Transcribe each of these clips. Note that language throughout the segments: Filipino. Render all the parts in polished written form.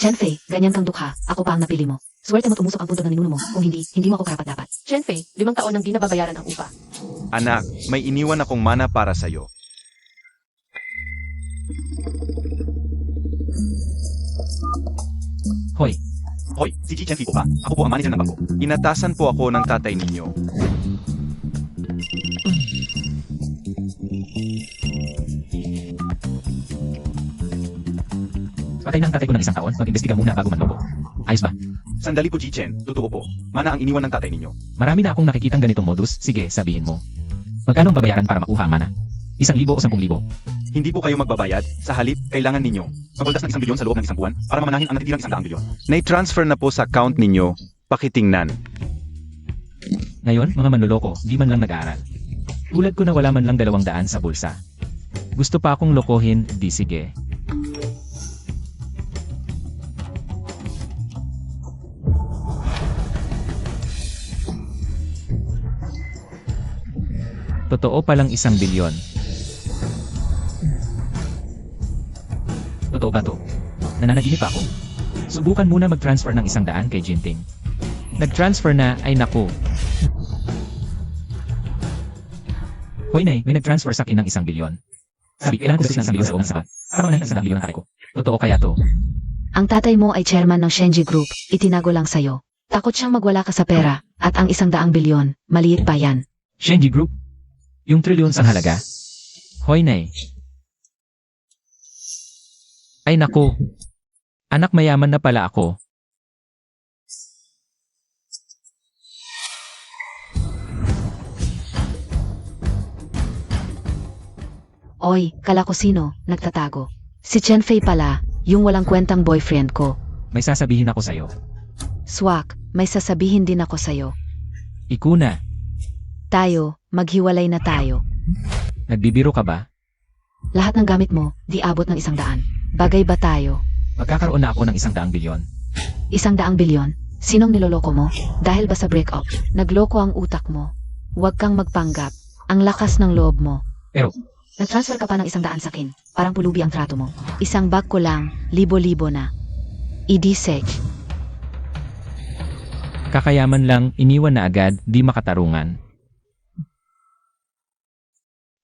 Chenfei, ganyan kang dukha, ako pa ang napili mo. Swerte mo tumusok ang punto ng ninuno mo, kung hindi, hindi mo ako karapat-dapat. Chenfei, 5 taon nang di nababayaran ang upa. Anak, may iniwan akong mana para sa'yo. Hoy, Hoy, si Ji Chenfi po ba? Ako po ang manager ng bangko. Inatasan po ako ng tatay ninyo. patay na ang tatay ko ng 1 taon, mag-imbestiga muna bago manloko. Ayos ba? Sandali po Ji Chen, totoo po. Mana ang iniwan ng tatay ninyo. Marami na akong nakikitang ganitong modus, sige, sabihin mo. Magkano ang babayaran para makuha ang mana? 1,000 o 10,000? Hindi po kayo magbabayad. Sa halip, kailangan ninyo magbaldas ng 1 bilyon sa loob ng 1 buwan para mamanahin ang natitirang 100 bilyon. Nai-transfer na po sa account ninyo. Pakitingnan. Ngayon, mga manloloko, di man lang nag-aaral. Tulad ko na wala man lang 200 sa bulsa. Gusto pa akong lokohin, di sige. Totoo palang 1 bilyon. Totoo ba to? Nananaginip ako. Subukan muna mag-transfer ng 100 kay Jinting. Nag-transfer na, ay naku. Hoy Nay, may nag-transfer sa akin ng 1 bilyon. Sabi, kailangan ko kasi ng 1 bilyon sa loob ng sabat. Para manahin ang 1 bilyon ng tatay ko. Totoo kaya to? Ang tatay mo ay chairman ng Shenji Group, itinago lang sa'yo. Takot siyang magwala ka sa pera, at ang 100 bilyon, maliit pa yan. Shenji Group? Yung trilyon sa halaga? Hoy Nay. Ay naku. Anak, mayaman na pala ako. Oy, kala ko sino, nagtatago. Si Chenfei pala, yung walang kwentang boyfriend ko. May sasabihin ako sa'yo. Swak, may sasabihin din ako sa'yo. Ikuna, Tayo, maghiwalay na tayo. nagbibiro ka ba? Lahat ng gamit mo, di abot ng 100. Bagay ba tayo? Magkakaroon na ako ng 100 bilyon. 100 bilyon? Sinong niloloko mo? Dahil ba sa break-up? Nagloko ang utak mo. Huwag kang magpanggap. Ang lakas ng loob mo. Pero, Nag-transfer ka pa ng 100 sa akin. Parang pulubi ang trato mo. Isang bag ko lang, libo-libo na. I-desech. kakayaman lang, iniwan na agad, di makatarungan.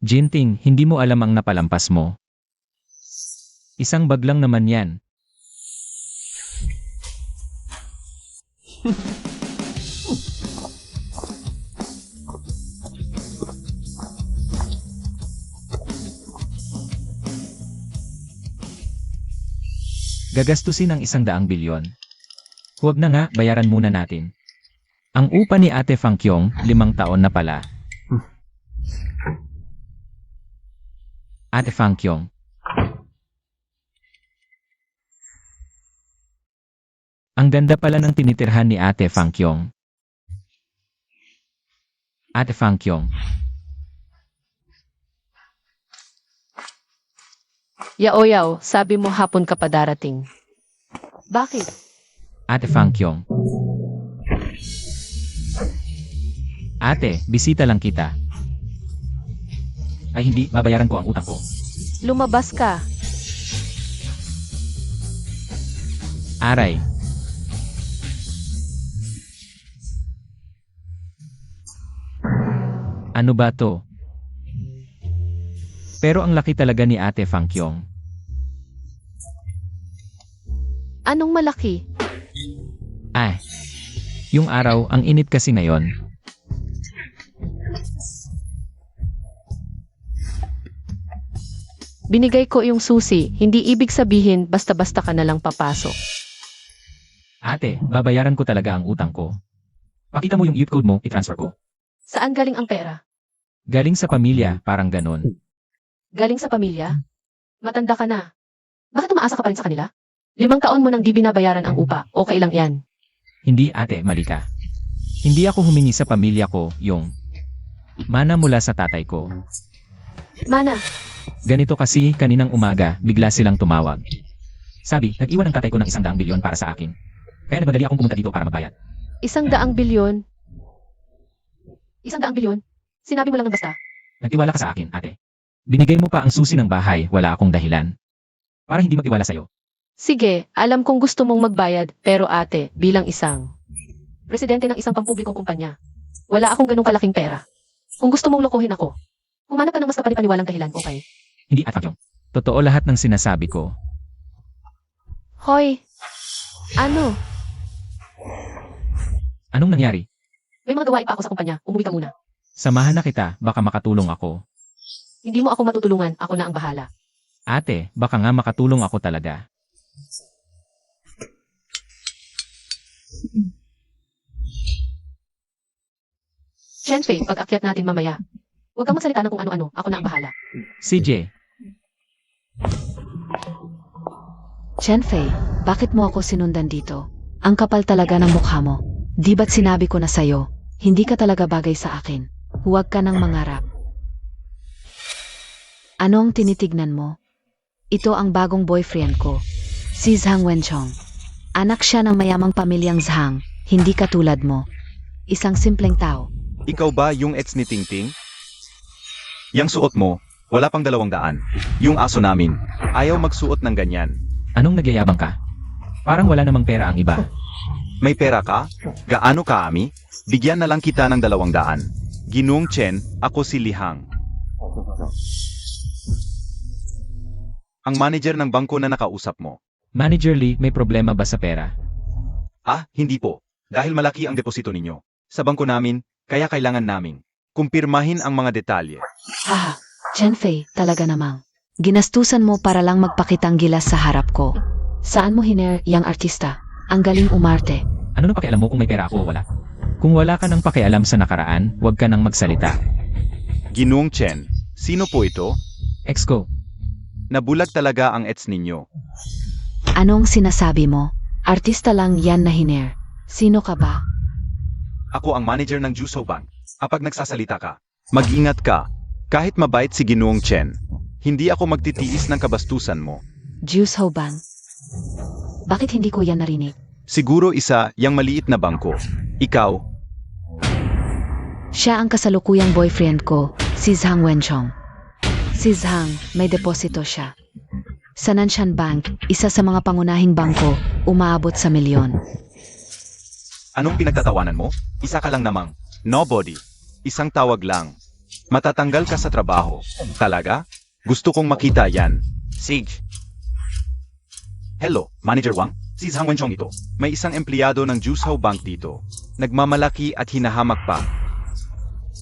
Jinting, hindi mo alam ang napalampas mo. Isang bag lang naman yan. Gagastusin ang 100 bilyon. Huwag na nga, bayaran muna natin. Ang upa ni Ate Fangkyong, 5 taon na pala. Ate Fangkyong. Ang ganda pala ng tinitirhan ni Ate Fangkyong. Ate Fangkyong. Yaoyaw, sabi mo hapon ka pa darating. Bakit? Ate Fangkyong. Ate, bisita lang kita. Ay hindi, babayaran ko ang utang ko. Lumabas ka. Aray. Ano ba to? Pero ang laki talaga ni Ate Fangkyong. Anong malaki? Ah, yung araw, ang init kasi ngayon. Binigay ko yung susi, hindi ibig sabihin basta-basta ka na lang papasok. Ate, babayaran ko talaga ang utang ko. Pakita mo yung youth code mo, i-transfer ko. Saan galing ang pera? Galing sa pamilya, parang ganon. Galing sa pamilya? Matanda ka na. Bakit umaasa ka pa rin sa kanila? 5 taon mo nang di binabayaran ang upa, okay lang yan. Hindi ate, mali ka. Hindi ako humingi sa pamilya ko, yung mana mula sa tatay ko. Mana, Ganito kasi, kaninang umaga, bigla silang tumawag. Sabi, nag-iwan ang tatay ko ng 100 bilyon para sa akin. Kaya nagmadali akong pumunta dito para magbayad. 100 bilyon. 100 bilyon? Sinabi mo lang ng basta. Nagtiwala ka sa akin, ate. Binigay mo pa ang susi ng bahay, wala akong dahilan. Para hindi magtiwala sa'yo. Sige, alam kong gusto mong magbayad, pero ate, bilang isang presidente ng isang pampublikong kumpanya, wala akong ganong kalaking pera. Kung gusto mong lokohin ako, humanap ka ng mas kapanipaniwalang dahilan, okay? Hindi at Kyung. Totoo lahat ng sinasabi ko. Hoy, ano? Anong nangyari? May mga gawain pa ako sa kumpanya, umuwi ka muna. Samahan na kita, baka makatulong ako. Hindi mo ako matutulungan, ako na ang bahala. Ate, baka nga makatulong ako talaga. Shenfei, pag-akyat natin mamaya. Huwag kang magsalita ng kung ano-ano, ako na ang bahala. CJ, Shenfei, bakit mo ako sinundan dito? Ang kapal talaga ng mukha mo. Di ba't sinabi ko na sa'yo, hindi ka talaga bagay sa akin. Huwag ka nang mangarap. Ano ang tinitignan mo? Ito ang bagong boyfriend ko, si Zhang Wenchong. Anak siya ng mayamang pamilyang Zhang, hindi katulad mo. Isang simpleng tao. Ikaw ba yung ex ni Tingting? Yang suot mo, wala pang 200. Yung aso namin, ayaw magsuot ng ganyan. anong nagyayabang ka? Parang wala namang pera ang iba. May pera ka? Gaano ka, Ami? Bigyan na lang kita ng 200. Ginung Chen, ako si Lihang. Ang manager ng bangko na nakausap mo. Manager Lee, may problema ba sa pera? Ah, hindi po. Dahil malaki ang deposito ninyo. Sa bangko namin, kaya kailangan naming kumpirmahin ang mga detalye. Ah, Shenfei, talaga namang. Ginastusan mo para lang magpakitang gilas sa harap ko. Saan mo hiner yang artista? Ang galing umarte. Ano na pakialam mo kung may pera ako o wala? Kung wala ka nang pakialam sa nakaraan, huwag ka nang magsalita. Ginung Chen, sino po ito? Ex ko, Nabulag talaga ang ex ninyo. Anong sinasabi mo? Artista lang yan na hiner. Sino ka ba? Ako ang manager ng Juso Bank. Kapag nagsasalita ka, mag-ingat ka. Kahit mabait si Ginoong Chen, hindi ako magtitiis ng kabastusan mo. Juice Ho Bang? Bakit hindi ko yan narinig? Siguro isa yang maliit na bangko. Ikaw, Siya ang kasalukuyang boyfriend ko, si Zhang Wenchong. Si Zhang, may deposito siya. Sa Nanshan Bank, isa sa mga pangunahing bangko, umaabot sa milyon. anong pinagtatawanan mo? Isa ka lang namang nobody. Isang tawag lang. Matatanggal ka sa trabaho. Talaga? Gusto kong makita yan. Sige. Hello, Manager Wang. Si Zhang Wenchong ito. May isang empleyado ng Jusao Bank dito. Nagmamalaki at hinahamak pa.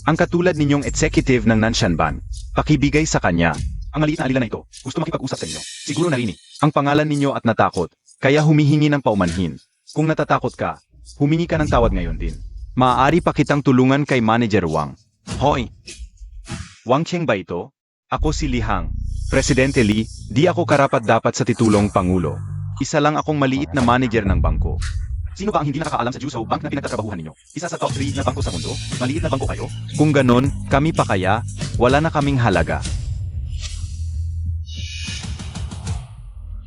Ang katulad ninyong executive ng Nanshan Bank, pakibigay sa kanya. Ang maliit na alila na ito, gusto makipag-usap sa inyo. Siguro narinig ang pangalan ninyo at natakot, kaya humihingi ng paumanhin. Kung natatakot ka, humingi ka ng tawad ngayon din. Maaari pa kitang tulungan kay Manager Wang. Hoy! Wang Cheng ba ito? Ako si Lihang. Presidente Lee, di ako karapat-dapat sa titulong Pangulo. Isa lang akong maliit na manager ng bangko. Sino ba ang hindi nakakaalam sa Jusao Bank na pinagtatrabahuhan ninyo? Isa sa top 3 na bangko sa mundo? Maliit na bangko kayo? Kung ganon, kami pa kaya, wala na kaming halaga.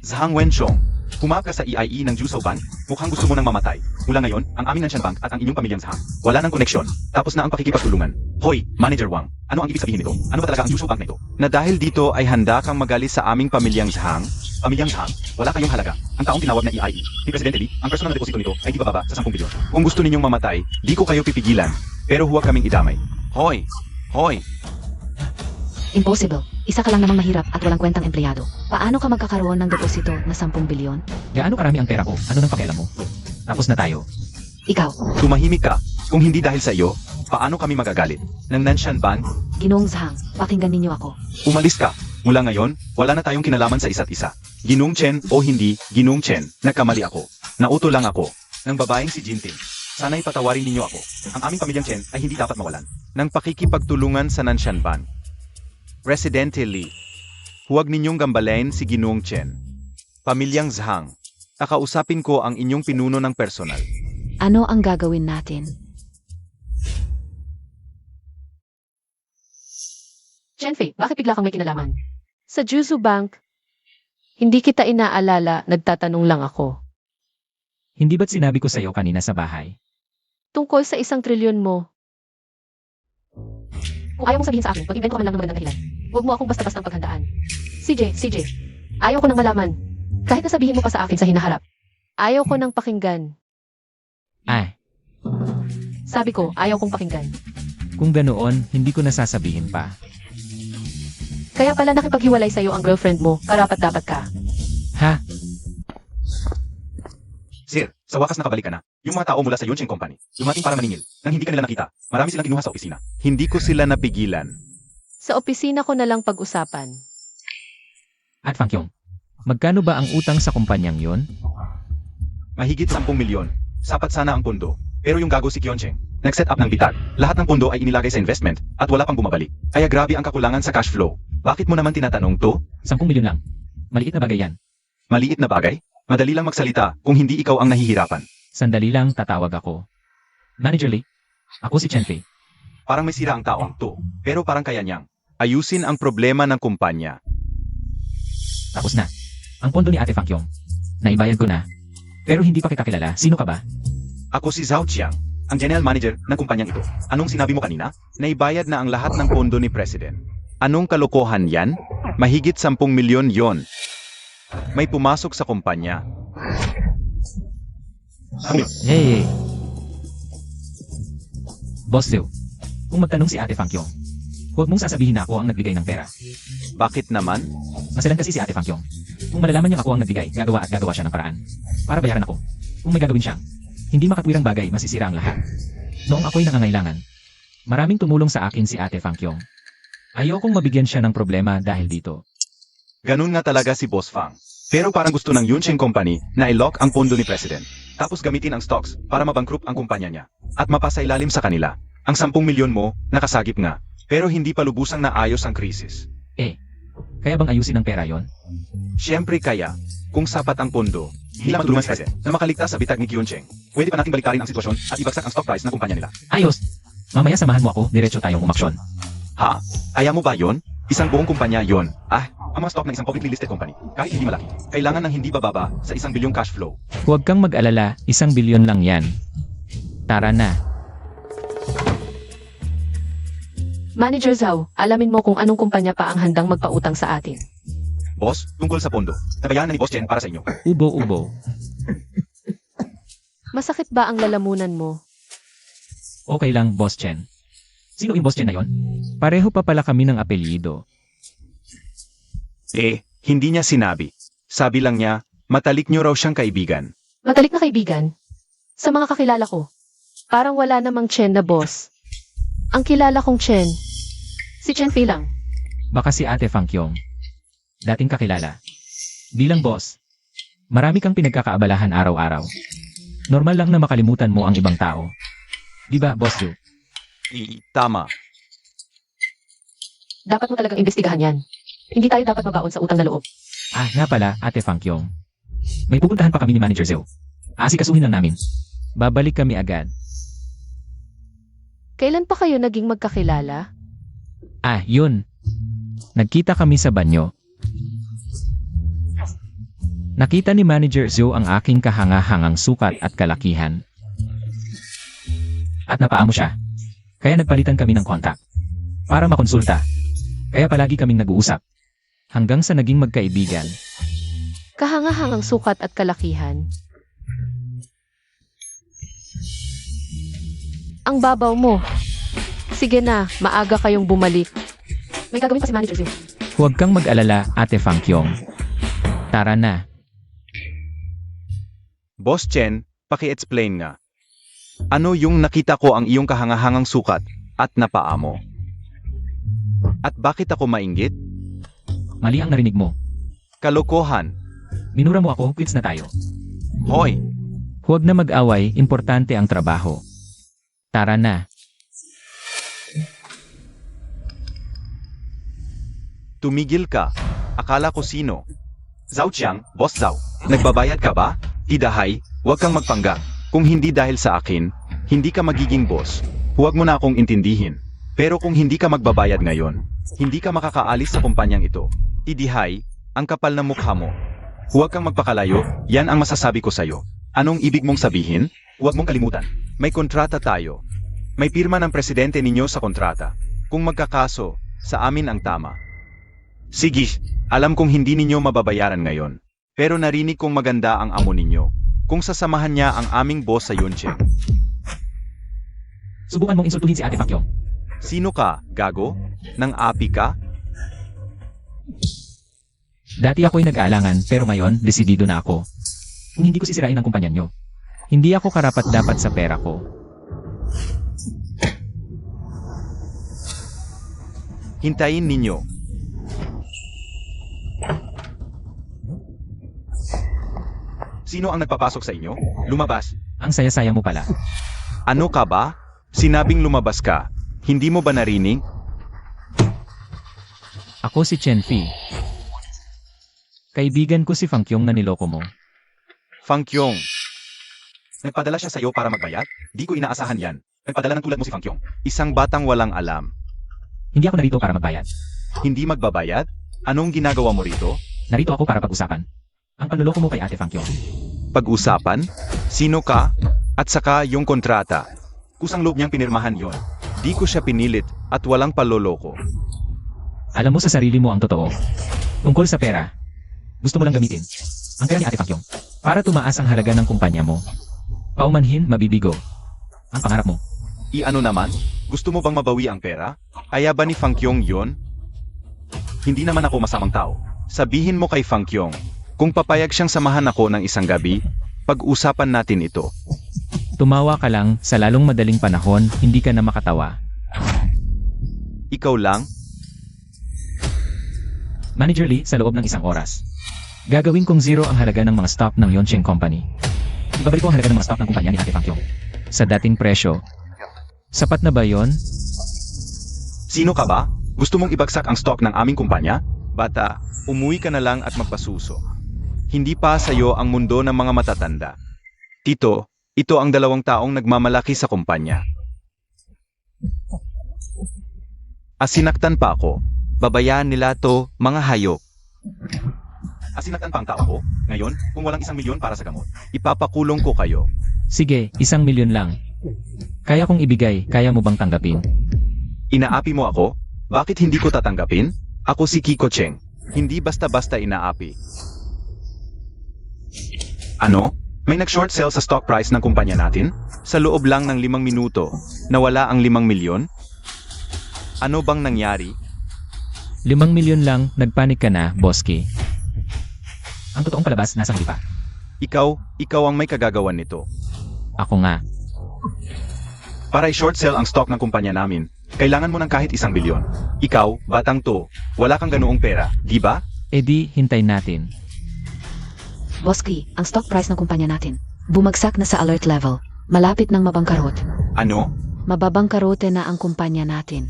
Zhang Wenchong, humaka sa EIE ng Jusao Bank, mukhang gusto mo nang mamatay. Mula ngayon, ang aming Nanshan Bank at ang inyong pamilyang Zhang, wala nang koneksyon. Tapos na ang pakikipagtulungan. Hoy, Manager Wang, ano ang ibig sabihin nito? Ano ba talaga ang Jusao Bank na ito? Na dahil dito ay handa kang magalis sa aming pamilyang Zhang? Pamilyang Zhang, wala kayong halaga. Ang taong tinawag na EIE, ni Presidente Lee, ang personal na deposito nito ay di bababa sa 10 bilyon. Kung gusto ninyong mamatay, di ko kayo pipigilan. Pero huwag kaming idamay. Hoy! Hoy! Impossible. Isa ka lang namang mahirap at walang kwentang empleyado. Paano ka magkakaroon ng deposito na 10 bilyon? gaano karami ang pera ko? Ano nang pakialam mo? Tapos na tayo. Ikaw, Tumahimik ka. Kung hindi dahil sa iyo, paano kami magagalit? Ng Nanshan Bank, Ginoong Zhang, pakinggan ninyo ako. umalis ka. Mula ngayon, wala na tayong kinalaman sa isa't isa. Ginung Chen o hindi, Ginung Chen, nagkamali ako. Nauto lang ako. Ng babaeng si Jinting. Sana'y patawarin ninyo ako. Ang aming pamilyang Chen ay hindi dapat mawalan. Ng pakikipagtulungan sa Nanshan Bank. Presidente Lee, huwag ninyong gambalain si Ginung Chen. Pamilyang Zhang, kakausapin ko ang inyong pinuno ng personal. Ano ang gagawin natin? Shenfei, bakit bigla kang may kinalaman? Sa Jusu Bank, hindi kita inaalala, nagtatanong lang ako. Hindi ba't sinabi ko sa'yo kanina sa bahay? Tungkol sa 1 trilyon mo. Kung ayaw mong sabihin sa akin, mag-invento ka man lang ng magandang dahilan. Huwag mo akong basta-bastang paghandaan. CJ, ayaw ko nang malaman. Kahit na sabihin mo pa sa akin sa hinaharap. Ayaw ko ng pakinggan. Ah, Sabi ko, ayaw kong pakinggan. kung ganoon, hindi ko nasasabihin pa. Kaya pala nakipaghiwalay sa'yo ang girlfriend mo, karapat-dapat ka. Ha? Sir, sa wakas nakabalik ka na. Yung mga tao mula sa Yuncheng Company, dumating para maningil, nang hindi ka nila nakita. Marami silang kinuha sa opisina. Hindi ko sila napigilan. Sa opisina ko na lang pag-usapan. At Fangkyong, magkano ba ang utang sa kumpanyang yon? Mahigit 10 milyon. Sapat sana ang pondo. Pero yung gago si Kyoncheng, nag-set up ng bitag. Lahat ng pondo ay inilagay sa investment at wala pang bumabalik. Kaya grabe ang kakulangan sa cash flow. Bakit mo naman tinatanong to? 10 milyon lang. Maliit na bagay yan. Maliit na bagay? Madali lang magsalita kung hindi ikaw ang nahihirapan. Sandali lang tatawag ako. Manager Lee, ako si Chen Fei. Parang may sira ang taong to, pero parang kaya niyang. Ayusin ang problema ng kumpanya. Tapos na. Ang pondo ni Ate Fangkyong. Naibayad ko na. Pero hindi pa kita kilala. Sino ka ba? Ako si Zhao Qiang, ang general manager ng kumpanyang ito. Anong sinabi mo kanina? Naibayad na ang lahat ng pondo ni President. Anong kalokohan yan? Mahigit 10 milyon yon. May pumasok sa kumpanya. Hey! Boss Liu, kung magtanong si Ate Fangkyong, huwag mong sasabihin na ako ang nagbigay ng pera. Bakit naman? Masalan kasi si Ate Fangkyong. Kung malalaman niya ako ang nagbigay, gagawa at gagawa siya ng paraan. Para bayaran ako. Kung may gagawin siyang, hindi makatwirang bagay, masisira ang lahat. Noong ako'y nangangailangan, maraming tumulong sa akin si Ate Fangkyong. Ayokong mabigyan siya ng problema dahil dito. Ganun nga talaga si Boss Fang. Pero parang gusto ng Yuncheng Company na i-lock ang pondo ni President. Tapos gamitin ang stocks para mabankrupt ang kumpanya niya. At mapasailalim sa kanila. Ang 10 milyon mo, nakasagip nga. Pero hindi pa lubusang naayos ang krisis. Kaya bang ayusin ang pera yon? Siyempre kaya, kung sapat ang pondo, hindi lang matulungan si President na makaligtas sa bitag ni Kyuncheng. Pwede pa nating baliktarin ang sitwasyon at ibagsak ang stock price ng kumpanya nila. Ayos! Mamaya samahan mo ako, diretso tayong umaksyon. Ha? Kaya mo ba yon? Isang buong kumpanya yon. Ang mga stock ng isang publicly listed company, kahit hindi malaki, kailangan ng hindi bababa sa 1 bilyong cash flow. Huwag kang mag-alala, 1 bilyon lang yan. Tara na. Manager Zhao, alamin mo kung anong kumpanya pa ang handang magpautang sa atin. Boss, tungkol sa pondo, nabayaan na ni Boss Chen para sa inyo. Ubo-ubo. Masakit ba ang lalamunan mo? Okay lang, Boss Chen. Sino yung Boss Chen na yon? Pareho pa pala kami ng apelyido. Hindi niya sinabi. Sabi lang niya, matalik niyo raw siyang kaibigan. Matalik na kaibigan? Sa mga kakilala ko, parang wala namang Chen na boss. Ang kilala kong Chen, si Chen Fei lang. Baka si Ate Fangkyong. Dating kakilala. Bilang boss, marami kang pinagkakaabalahan araw-araw. Normal lang na makalimutan mo ang ibang tao. Di ba, Boss Liu? Tama. Dapat mo talagang imbestigahan yan. Hindi tayo dapat mabaon sa utang na loob. Nga pala, Ate Fangkyong. May pupuntahan pa kami ni Manager Zhou. Asikasuhin lang namin. Babalik kami agad. Kailan pa kayo naging magkakilala? Yun. Nagkita kami sa banyo. Nakita ni Manager Zhou ang aking kahanga-hangang sukat at kalakihan. At napaamo siya. Kaya nagpalitan kami ng kontak. Para makonsulta. Kaya palagi kaming nag-uusap. Hanggang sa naging magkaibigan. Kahanga-hangang sukat at kalakihan. Ang babaw mo. Sige na, maaga kayong bumalik. May gagawin pa si Manager Zhou. Huwag kang mag-alala, Ate Fangkyong. Tara na. Boss Chen, paki-explain nga. Ano yung nakita ko ang iyong kahangahangang sukat at napaa mo? At bakit ako mainggit? Mali ang narinig mo. Kalokohan. Minura mo ako, quits na tayo. Hoy! Huwag na mag-away, importante ang trabaho. Tara na. Tumigil ka. Akala ko sino? Zhao Qiang, Boss Zhao, nagbabayad ka ba? Tidahay, huwag kang magpanggap. Kung hindi dahil sa akin, hindi ka magiging boss. Huwag mo na akong intindihin. Pero kung hindi ka magbabayad ngayon, hindi ka makakaalis sa kumpanyang ito. Tidihay, ang kapal ng mukha mo. Huwag kang magpakalayo, yan ang masasabi ko sa'yo. Anong ibig mong sabihin? Huwag mong kalimutan. May kontrata tayo. May pirma ng presidente ninyo sa kontrata. Kung magkakaso, sa amin ang tama. Sige, alam kong hindi ninyo mababayaran ngayon. Pero narinig kong maganda ang amo ninyo. Kung sasamahan niya ang aming boss sa Yuncheng. Subukan mong insultuhin si Ate Fakyong. Sino ka, gago? Nang api ka? Dati ako'y nag-aalangan pero ngayon, desidido na ako. Kung hindi ko sisirain ang kumpanya nyo, hindi ako karapat-dapat sa pera ko. Hintayin ninyo. Sino ang nagpapasok sa inyo? Lumabas. Ang saya-saya mo pala. Ano ka ba? Sinabing lumabas ka. Hindi mo ba narinig? Ako si Chen Fi. Kaibigan ko si Fankyong na niloko mo. Fang Kyong. Nagpadala siya sa'yo para magbayad? Di ko inaasahan yan. Nagpadala ng tulad mo si Fang Kyong. Isang batang walang alam. Hindi ako narito para magbayad. Hindi magbabayad? Anong ginagawa mo rito? Narito ako para pag-usapan. Ang panloloko mo kay Ate Fankyong. Pag-usapan? Sino ka? At saka yung kontrata. Kusang loob niyang pinirmahan yon. Di ko siya pinilit at walang paloloko. Alam mo sa sarili mo ang totoo. Tungkol sa pera, gusto mo lang gamitin ang pera ni Ate Fankyong para tumaas ang halaga ng kumpanya mo. Paumanhin, mabibigo. Ang pangarap mo. Ano naman? Gusto mo bang mabawi ang pera? Aya ba ni Fang Kyong yon? Hindi naman ako masamang tao. Sabihin mo kay Fang Kyong, kung papayag siyang samahan ako ng isang gabi, pag-usapan natin ito. Tumawa ka lang, sa lalong madaling panahon, hindi ka na makatawa. Ikaw lang? Manager Lee, sa loob ng isang oras. Gagawin kong zero ang halaga ng mga stock ng Yoncheng Company. Ibabalik ko ang halaga ng mga stock ng kumpanya ni Ate Fankyong. Sa dating presyo. Sapat na ba yon? Sino ka ba? Gusto mong ibagsak ang stock ng aming kumpanya? Bata, umuwi ka na lang at magpasuso. Hindi pa sa'yo ang mundo ng mga matatanda. Tito, ito ang 2 taong nagmamalaki sa kumpanya. Asinaktan pa ako. Babayaan nila to, mga hayop. Asinaktan pa ang tao ko? Ngayon, kung walang 1 milyon para sa gamot, ipapakulong ko kayo. Sige, 1 milyon lang. Kaya kong ibigay, kaya mo bang tanggapin? Inaapi mo ako? Bakit hindi ko tatanggapin? Ako si Kiko Cheng. Hindi basta-basta inaapi. Ano? May nag-short sell sa stock price ng kumpanya natin? Sa loob lang ng 5 minuto, nawala ang 5 milyon? Ano bang nangyari? 5 milyon lang, nagpanik ka na, Boski. Ang totoong palabas, nasa huli pa. Ikaw ang may kagagawan nito. Ako nga. Para i-short sell ang stock ng kumpanya namin, kailangan mo ng kahit 1 bilyon. Ikaw, batang to, wala kang ganoong pera, di ba? E di, hintay natin. Boski, ang stock price ng kumpanya natin. Bumagsak na sa alert level. Malapit ng mabangkarot. Ano? Mababangkarote na ang kumpanya natin.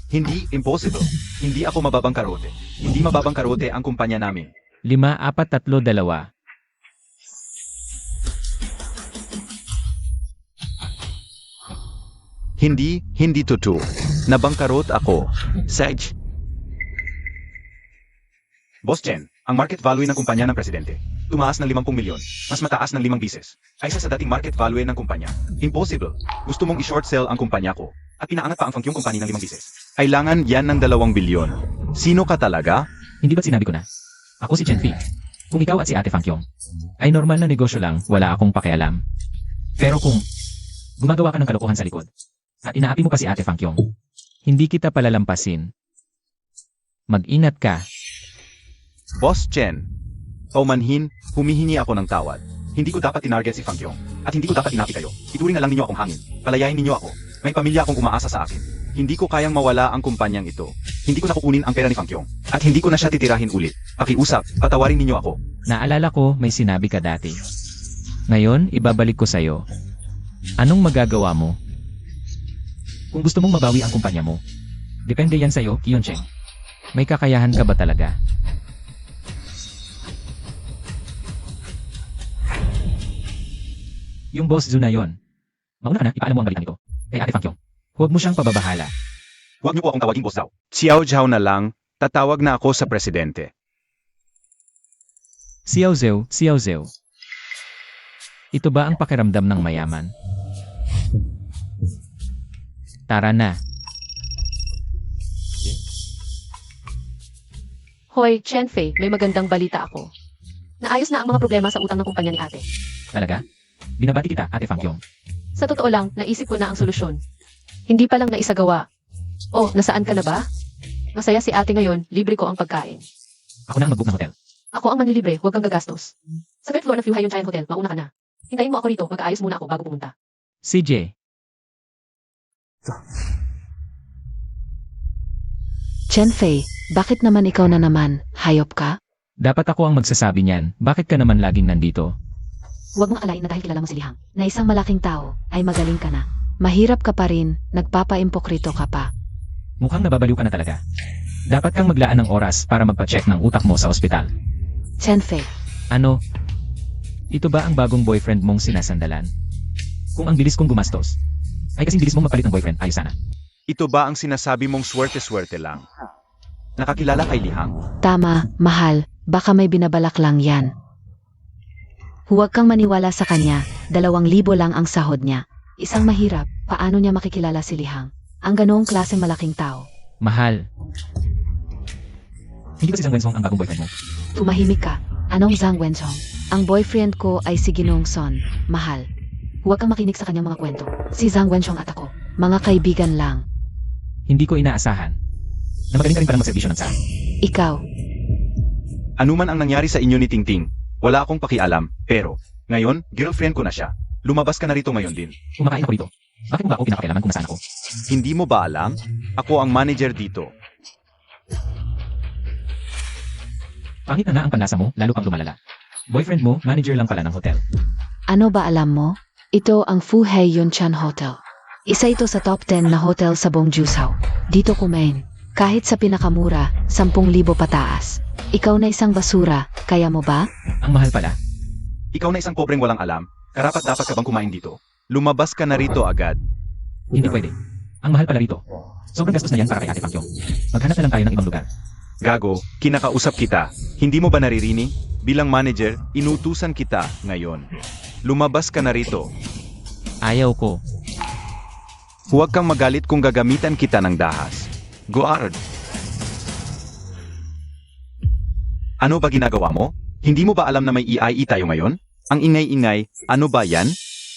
Hindi, impossible. Hindi ako mababangkarote. Hindi mababangkarote ang kumpanya namin. 5, 4, 3, 2. Hindi totoo. Nabangkarot ako. Saj. Boss Chen, ang market value ng kumpanya ng presidente, tumaas ng 50 milyon, mas mataas ng 5 bises, kaysa sa dating market value ng kumpanya. Impossible. Gusto mong i-short sell ang kumpanya ko, at pinaangat pa ang Fang Kyong company ng 5 bises. Kailangan yan ng 2 bilyon. Sino ka talaga? Hindi ba't sinabi ko na? Ako si Chen Fi. Kung ikaw at si Ate Fankyong ay normal na negosyo lang, wala akong pakialam. Pero kung gumagawa ka ng kalokohan sa likod, at inaapi mo pa si Ate Fankyong, hindi kita palalampasin. Mag-inat ka. Boss Chen, paumanhin, humihingi ako ng tawad. Hindi ko dapat tinarget si Fang Kyong, at hindi ko dapat inapi kayo. Ituring na lang ninyo akong hangin. Palayain ninyo ako. May pamilya akong umaasa sa akin. Hindi ko kayang mawala ang kumpanyang ito. Hindi ko nakukunin ang pera ni Fang Kyong, at hindi ko na siya titirahin ulit. Pakiusap, patawarin ninyo ako. Naalala ko may sinabi ka dati. Ngayon, ibabalik ko sa'yo. Anong magagawa mo? Kung gusto mong mabawi ang kumpanya mo, depende yan sa'yo, Kiyon Cheng. May kakayahan ka ba talaga? Yung boss Zu na yon. Mauna ka na, ipaalam mo ang balita nito. Kay Ate Fankyong. Huwag mo siyang pababahala. Huwag niyo po akong tawaging boss daw. Xiao Zhao na lang, tatawag na ako sa presidente. Xiao Zhou. Ito ba ang pakiramdam ng mayaman? Tara na. Hoy, Chen Fei, may magandang balita ako. Naayos na ang mga problema sa utang ng kumpanya ni ate. Talaga? Binabati kita, Ate Fang Kyong. Sa totoo lang, naisip ko na ang solusyon. Hindi pa lang naisagawa. Oh, nasaan ka na ba? Masaya si ate ngayon, libre ko ang pagkain. Ako na ang mag-book ng hotel. Ako ang manlilibre, huwag kang gagastos. Sa third floor ng Fuhayon Giant Hotel, mauna ka na. Hintayin mo ako rito, mag-aayos muna ako bago pumunta. CJ, Chen Fei, bakit naman ikaw na naman? Hayop ka? dapat ako ang magsasabi niyan. Bakit ka naman laging nandito? Huwag mong alain na dahil kilala mo si Lihang, na isang malaking tao, ay magaling ka na. Mahirap ka pa rin, nagpapa-impokrito ka pa. Mukhang nababaliw ka na talaga. Dapat kang maglaan ng oras para magpa-check ng utak mo sa ospital. Chen Fei, Ano? Ito ba ang bagong boyfriend mong sinasandalan? Kung ang bilis kong gumastos, ay kasing bilis mong mapalit ng boyfriend, ayos sana. Ito ba ang sinasabi mong swerte-swerte lang? Nakakilala kay Lihang? tama, mahal, baka may binabalak lang yan. Huwag kang maniwala sa kanya, 2,000 lang ang sahod niya. Isang mahirap, paano niya makikilala si Lihang? Ang ganoong klase malaking tao. Mahal. Hindi ba si Zhang Wenzhong ang bagong boyfriend mo? Tumahimik ka. Anong Zhang Wenzhong? Ang boyfriend ko ay si Ginoong Son, mahal. Huwag kang makinig sa kanyang mga kwento. Si Zhang Wenzhong at ako, mga kaibigan lang. Hindi ko inaasahan na magaling ka rin palang magserbisyo ng sa. Ikaw, Ano man ang nangyari sa inyo ni Tingting, wala akong pakialam, pero, ngayon, girlfriend ko na siya. Lumabas ka na rito ngayon din. Kumakain ako dito. Bakit mo ba ako pinapakailaman kung nasaan ako? Hindi mo ba alam? Ako ang manager dito. Pangit na nga ang panlasa mo, lalo pang lumalala. Boyfriend mo, manager lang pala ng hotel. ano ba alam mo? Ito ang Fu Hei Yun Chan Hotel. Isa ito sa top 10 na hotel sa buong Jusao. Dito kumain. Kahit sa pinakamura, 10,000 pataas. Ikaw na isang basura, kaya mo ba? Ang mahal pala. Ikaw na isang pobreng walang alam, karapat dapat ka bang kumain dito? Lumabas ka na rito agad. Hindi pwede. Ang mahal pala rito. Sobrang gastos na yan para kay Ate Fang Kyong. Maghanap na lang tayo ng ibang lugar. Gago, kinakausap kita. Hindi mo ba naririnig? Bilang manager, inutusan kita ngayon. Lumabas ka na rito. Ayaw ko. Huwag kang magalit kung gagamitan kita ng dahas. Guard! Ano ba ginagawa mo? Hindi mo ba alam na may EIE tayo ngayon? Ang ingay-ingay, ano ba yan?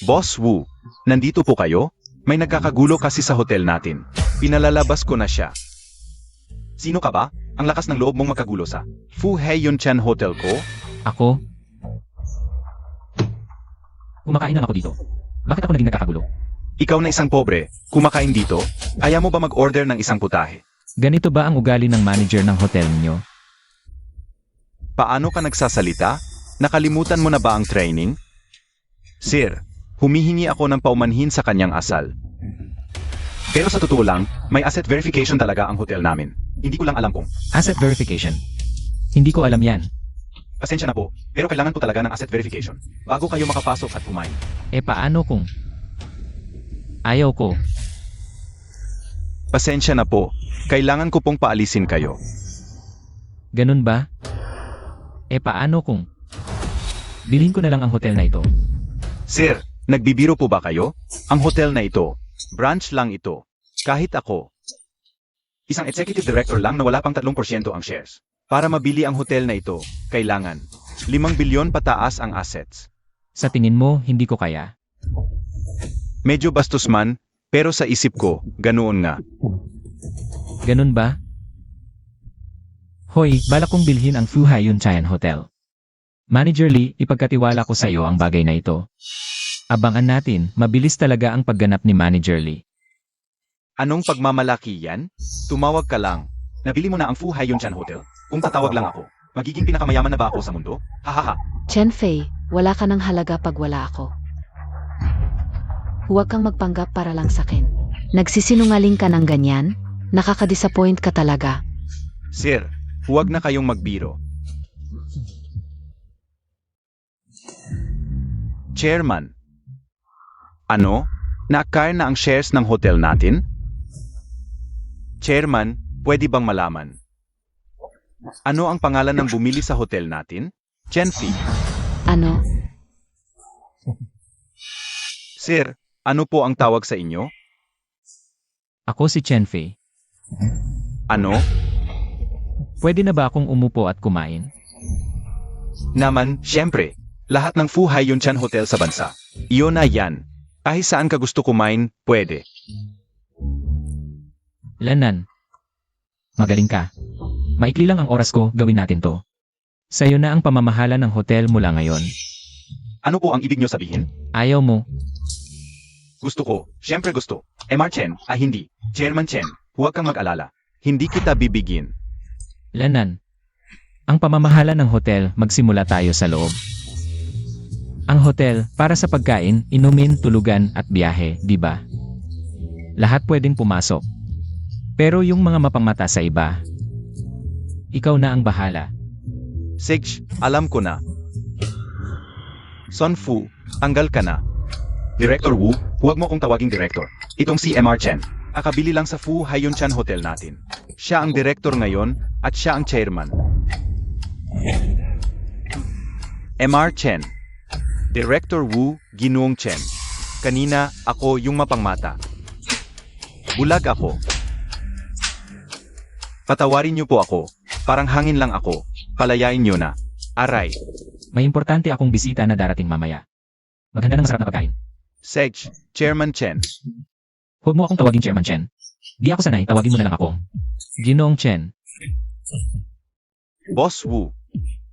Boss Wu, nandito po kayo? May nagkakagulo kasi sa hotel natin. Pinalalabas ko na siya. Sino ka ba? Ang lakas ng loob mong makagulo sa Fu Hei Yun Chan Hotel ko? Ako? Kumakain lang ako dito. Bakit ako naging nagkakagulo? Ikaw na isang pobre, kumakain dito? Ayaw mo ba mag-order ng isang putahe? Ganito ba ang ugali ng manager ng hotel niyo? Paano ka nagsasalita? Nakalimutan mo na ba ang training? Sir, humihingi ako ng paumanhin sa kanyang asal. Pero sa totoo lang, may asset verification talaga ang hotel namin. Hindi ko lang alam kung. Asset verification. Hindi ko alam yan. Pasensya na po, pero kailangan po talaga ng asset verification bago kayo makapasok at kumain. Eh paano kung... Ayaw ko. Pasensya na po, kailangan ko pong paalisin kayo. Ganun ba? Eh paano kung... Bilhin ko na lang ang hotel na ito. Sir, nagbibiro po ba kayo? Ang hotel na ito, branch lang ito. Kahit ako, isang executive director lang na wala pang 3% ang shares. Para mabili ang hotel na ito, kailangan 5 bilyon pataas ang assets. Sa tingin mo, hindi ko kaya. Medyo bastos man, pero sa isip ko, ganoon nga. Ganun ba? Hoy, balak kong bilhin ang Fu Hai Yun Chan Hotel. Manager Lee, ipagkatiwala ko sa iyo ang bagay na ito. Abangan natin, mabilis talaga ang pagganap ni Manager Lee. Anong pagmamalaki yan? Tumawag ka lang. Nabili mo na ang Fu Hai Yun Chan Hotel. Kung tatawag lang ako, magiging pinakamayaman na ba ako sa mundo? Hahaha. Chen Fei, wala ka ng halaga pag wala ako. Huwag kang magpanggap para lang sakin. Nagsisinungaling ka ng ganyan? Nakaka-disappoint ka talaga. Sir, huwag na kayong magbiro. Chairman. Ano? Na-acquire na ang shares ng hotel natin? Chairman, pwede bang malaman? Ano ang pangalan ng bumili sa hotel natin? Chen Fei. Ano? Sir, ano po ang tawag sa inyo? Ako si Chen Fei. Ano? Pwede na ba akong umupo at kumain? Naman, syempre, lahat ng Fu Hai Yun Chan Hotel sa bansa. Iyon na yan. Kahit saan ka gusto kumain, pwede. Lanan. Magaling ka. Maikli lang ang oras ko, gawin natin to. Sa'yo na ang pamamahala ng hotel mula ngayon. Ano po ang ibig nyo sabihin? Ayaw mo. Gusto ko, syempre gusto. MR Chen, hindi. Chairman Chen, huwag kang mag-alala. Hindi kita bibigyan. Lanan. Ang pamamahala ng hotel, magsimula tayo sa loob. Ang hotel, para sa pagkain, inumin, tulugan, at biyahe, di ba? Lahat pwedeng pumasok. Pero yung mga mapangmata sa iba, ikaw na ang bahala. Sige, alam ko na. Son Fu, tanggal ka na. Director Wu, huwag mo kong tawaging director. Itong si MR Chen. Akabili lang sa Fu Hai Yun Chan Hotel natin. Siya ang director ngayon, at siya ang chairman. MR Chen. Director Wu, Ginoong Chen. Kanina, ako yung mapangmata. Bulag ako. Patawarin niyo po ako. Parang hangin lang ako. Palayain niyo na. Aray. May importante akong bisita na darating mamaya. Maganda ng masarap na pagkain. Sej, Chairman Chen. Huwag mo akong tawagin Chairman Chen. Di ako sanay, tawagin mo na lang ako. Ginoong Chen. Boss Wu.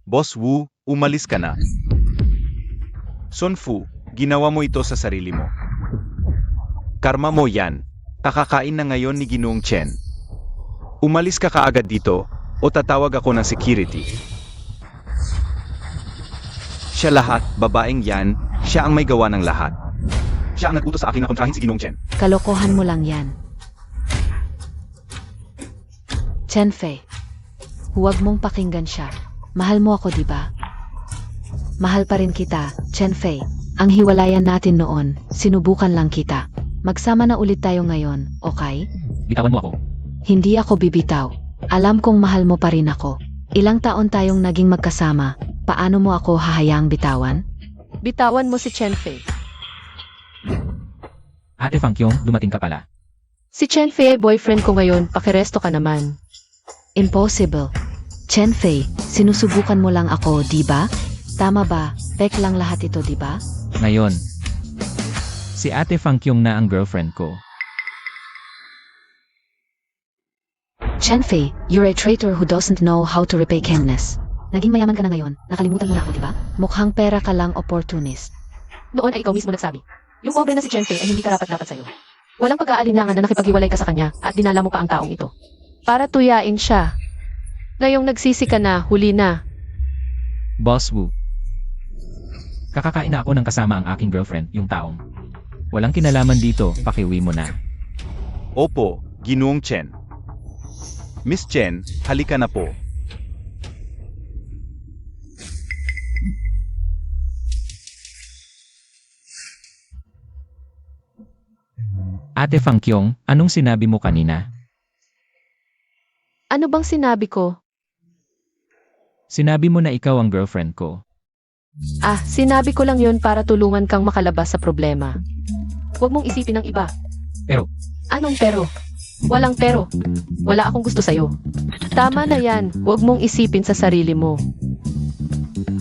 Boss Wu, umalis ka na. Sun Fu, ginawa mo ito sa sarili mo. Karma mo yan. Kakakain na ngayon ni Ginoong Chen. Umalis ka kaagad dito, o tatawag ako ng security. Siya lahat, babaeng yan, siya ang may gawa ng lahat. Siya ang nag-utos sa akin na kontrahin si Ginoong Chen. Kalokohan mo lang yan. Chen Fei, huwag mong pakinggan siya. Mahal mo ako, di ba? Mahal pa rin kita, Chen Fei. Ang hiwalayan natin noon, sinubukan lang kita. Magsama na ulit tayo ngayon, okay? Bitawan mo ako. Hindi ako bibitaw. Alam kong mahal mo pa rin ako. Ilang taon tayong naging magkasama. Paano mo ako hahayaang bitawan? Bitawan mo si Chen Fei. Ate Fang Kyong, dumating ka pala. Si Chen Fei, boyfriend ko ngayon, pakiresto ka naman. Impossible. Chen Fei, sinusubukan mo lang ako, di ba? Tama ba? Pek lang lahat ito, di ba? Ngayon, si Ate Fang Kyong na ang girlfriend ko. Chen Fei, you're a traitor who doesn't know how to repay kindness. Naging mayaman ka na ngayon, nakalimutan mo na ako, di ba? Mukhang pera ka lang opportunist. Noon ay ikaw mismo nagsabi. Yung pobre na si Chen Fei ay hindi karapat-dapat sa'yo. Walang pag-aalinlangan na nakipaghiwalay ka sa kanya at dinala mo pa ang taong ito. Para tuyain siya. Ngayong nagsisi ka na, huli na. Boss Wu. Kakakain na ako ng kasama ang aking girlfriend, yung taong. Walang kinalaman dito, pakiuwi mo na. Opo, Ginoong Chen. Miss Chen, halika na po. Ate Fang Kyong, anong sinabi mo kanina? Ano bang sinabi ko? Sinabi mo na ikaw ang girlfriend ko. Sinabi ko lang yun para tulungan kang makalabas sa problema. Huwag mong isipin ang iba. Pero, Anong pero? Walang pero. Wala akong gusto sa'yo. Tama na yan. Huwag mong isipin sa sarili mo.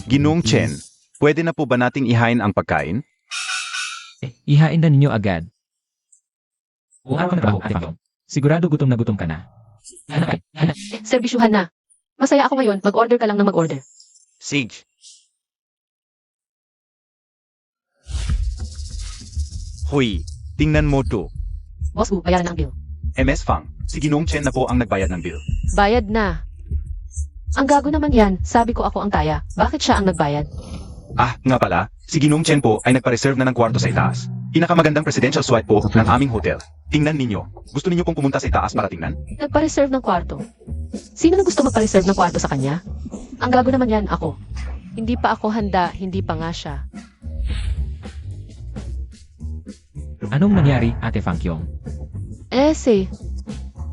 Ginoong Chen, pwede na po ba nating ihain ang pagkain? ihain na ninyo agad. Kung araw ka na trabaho, Ate Fang Kyong, sigurado gutom na gutom ka na. Serbisyuhan na. Masaya ako ngayon. Mag-order ka lang ng mag-order. Sige. Hoy, tingnan mo to. Boss Wu, bayaran ang bill. MS Fang, si Ginoong Chen na po ang nagbayad ng bill. Bayad na. Ang gago naman yan. Sabi ko ako ang taya. Bakit siya ang nagbayad? Nga pala, si Ginoong Chen po ay nagpa-reserve na ng kwarto sa itaas. Pinakamagandang presidential suite po ng aming hotel. Tingnan ninyo. Gusto ninyo pong pumunta sa itaas para tingnan? Nagpa-reserve ng kwarto. Sino na gusto magpa-reserve ng kwarto sa kanya? Ang gago naman yan, ako. Hindi pa ako handa, hindi pa nga siya. Anong nangyari, Ate Fang Kyong?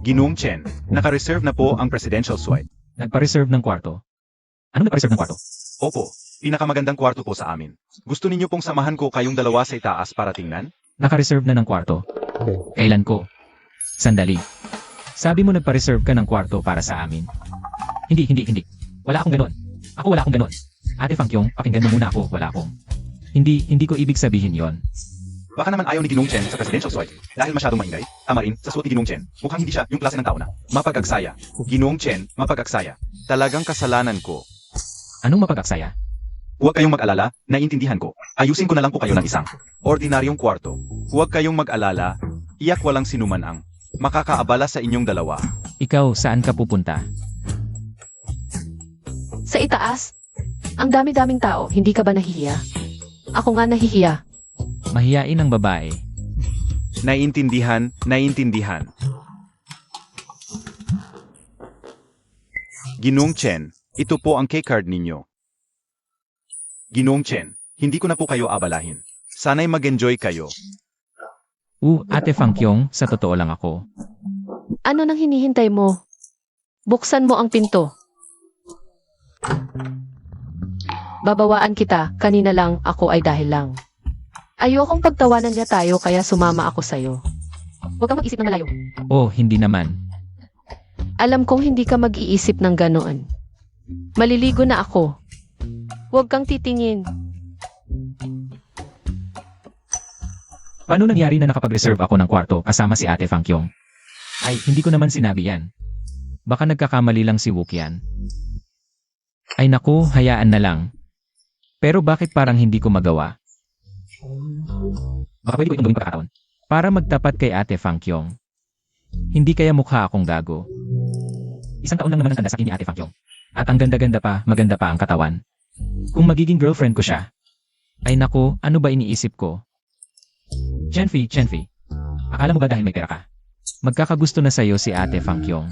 Ginoong Chen, naka-reserve na po ang presidential suite. Nagpa-reserve ng kwarto? Anong nagpa-reserve ng kwarto? Opo, pinakamagandang kwarto po sa amin. Gusto ninyo pong samahan ko kayong dalawa sa itaas para tingnan? Naka-reserve na ng kwarto? Kailan ko? Sandali. Sabi mo nagpa-reserve ka ng kwarto para sa amin. Hindi. Wala akong ganon. Ako wala akong ganon. Ate Fangkyong, pakinggan mo muna ako, wala akong. Hindi ko ibig sabihin yon. Baka naman ayaw ni Ginong Chen sa presidential suite dahil masyadong maingay. Tama rin, sa suot ni Ginong Chen, mukhang hindi siya yung klase ng tao na Mapag-aksaya. Ginong Chen, mapag-aksaya. Talagang kasalanan ko. Anong mapag-aksaya? huwag kayong mag-alala, naiintindihan ko. Ayusin ko na lang po kayo ng isang. Ordinaryong kwarto. Huwag kayong mag-alala. Iyak walang sinuman ang makakaabala sa inyong dalawa. Ikaw, saan ka pupunta? Sa itaas? Ang dami-daming tao, hindi ka ba nahihiya? Ako nga nahihiya. Mahiyain ang babae. Naiintindihan, naiintindihan. Ginong Chen, ito po ang key-card ninyo. Ginong Chen, hindi ko na po kayo abalahin. Sana'y mag-enjoy kayo. Ate Fangkyong, sa totoo lang ako. Ano nang hinihintay mo? Buksan mo ang pinto. Babawaan kita, kanina lang ako ay dahil lang. Ayokong pagtawanan niya tayo kaya sumama ako sa'yo. Huwag kang mag-isip ng malayo. Oh, hindi naman. Alam kong hindi ka mag-iisip ng ganoon. Maliligo na ako. Huwag kang titingin. Paano nangyari na nakapag-reserve ako ng kwarto kasama si Ate Fangkyong? Ay, hindi ko naman sinabi yan. Baka nagkakamali lang si Wukyan. Ay naku, hayaan na lang. Pero bakit parang hindi ko magawa? Baka pwede ko itong gawing pagkakataon. Para magtapat kay Ate Fangkyong. Hindi kaya mukha akong gago. 1 taon lang naman ang tanda sa akin ni Ate Fangkyong. At ang ganda-ganda pa, maganda pa ang katawan. Kung magiging girlfriend ko siya. Ay naku, ano ba iniisip ko? Chenfi, akala mo ba dahil may pera ka? Magkakagusto na sa'yo si Ate Fangkyong.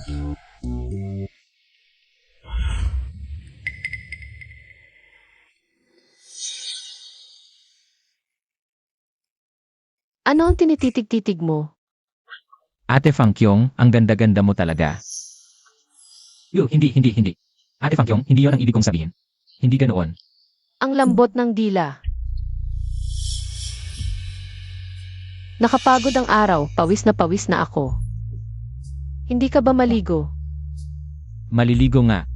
Ano ang tinititig-titig mo? Ate Fangkyong, ang ganda-ganda mo talaga. Hindi. Ate Fangkyong, hindi yon ang ibig kong sabihin. Hindi ganoon. Ang lambot ng dila. Nakapagod ang araw, pawis na ako. Hindi ka ba maligo? Maliligo nga.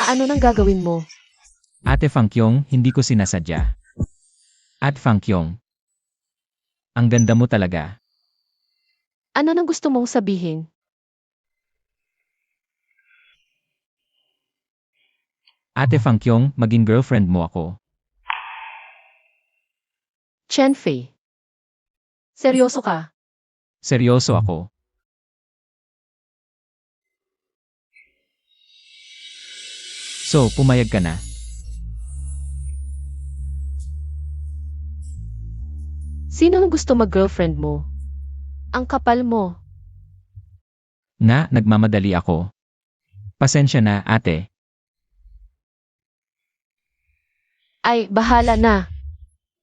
Ano nang gagawin mo? Ate Fangkyong, hindi ko sinasadya. Ate Fangkyong, ang ganda mo talaga. Ano nang gusto mong sabihin? Ate Fangkyong, maging girlfriend mo ako. Chenfei. Seryoso ka? Seryoso ako. So, pumayag ka na. Sino ang gusto mag-girlfriend mo? Ang kapal mo. Nagmamadali ako. Pasensya na, ate. Ay, bahala na.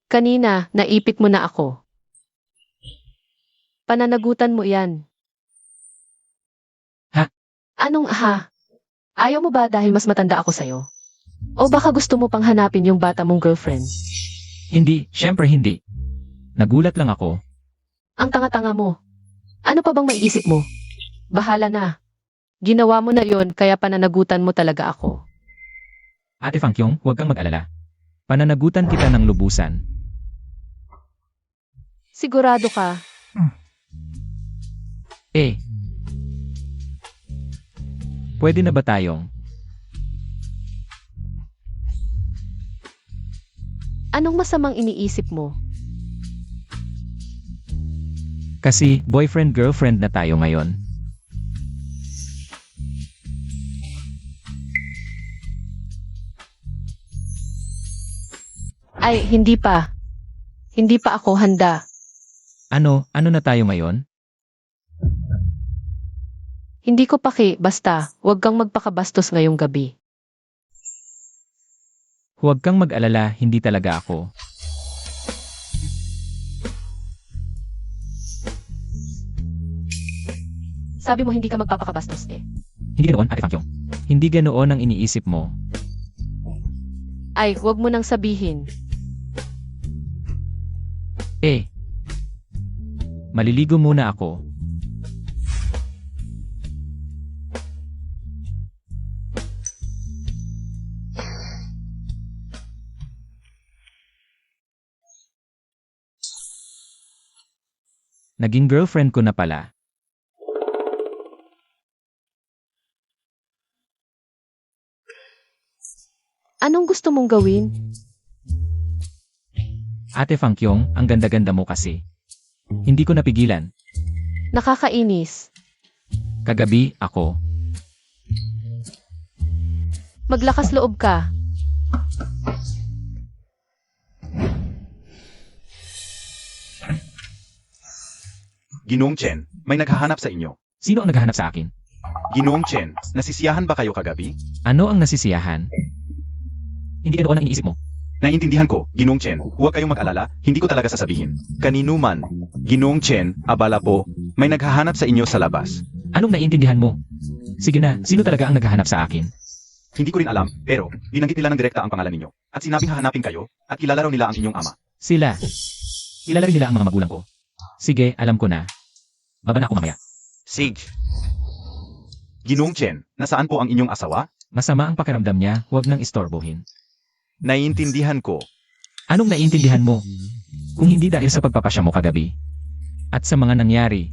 Kanina, naipit mo na ako. Pananagutan mo yan. Ha? Anong ha? Ayaw mo ba dahil mas matanda ako sa'yo? O baka gusto mo pang hanapin yung bata mong girlfriend? Hindi, syempre hindi. Nagulat lang ako. Ang tanga-tanga mo. Ano pa bang maiisip mo? Bahala na. Ginawa mo na yon kaya pananagutan mo talaga ako. Ate Fangkyong, huwag kang mag-alala. Pananagutan kita ng lubusan. Sigurado ka? Pwede na ba tayong? Anong masamang iniisip mo? Kasi, boyfriend-girlfriend na tayo ngayon. Ay, hindi pa. Hindi pa ako handa. Ano na tayo ngayon? Hindi ko paki, basta, huwag kang magpakabastos ngayong gabi. Huwag kang mag-alala, hindi talaga ako. Sabi mo hindi ka magpapakabastos eh. Hindi ganoon, Ate Fangkyong. Hindi ganoon ang iniisip mo. Ay, huwag mo nang sabihin. Maliligo muna ako. Naging girlfriend ko na pala. Anong gusto mong gawin? Ate Fangkyong, ang ganda-ganda mo kasi. Hindi ko napigilan. Nakakainis. Kagabi, ako. Maglakas loob ka. Ginoong Chen, may naghahanap sa inyo. Sino ang naghahanap sa akin? Ginoong Chen, nasisiyahan ba kayo kagabi? Ano ang nasisiyahan? Hindi ka doon ang iniisip mo. Naiintindihan ko, Ginoong Chen, huwag kayong mag-alala, hindi ko talaga sasabihin. Kanino man, Ginoong Chen, abala po, may naghahanap sa inyo sa labas. Anong naiintindihan mo? Sige na, sino talaga ang naghahanap sa akin? Hindi ko rin alam, pero binanggit nila ng direkta ang pangalan ninyo. At sinabing hahanapin kayo, at kilala raw nila ang inyong ama. Sila. Kilala rin nila ang mga magulang ko. Sige, alam ko na. Baba na ako mamaya. Sige. Ginoong Chen, nasaan po ang inyong asawa? Masama ang pakiramdam niya, huwag nang istorbohin. Naiintindihan ko. Anong naiintindihan mo? Kung hindi dahil sa pagpapasya mo kagabi. At sa mga nangyari.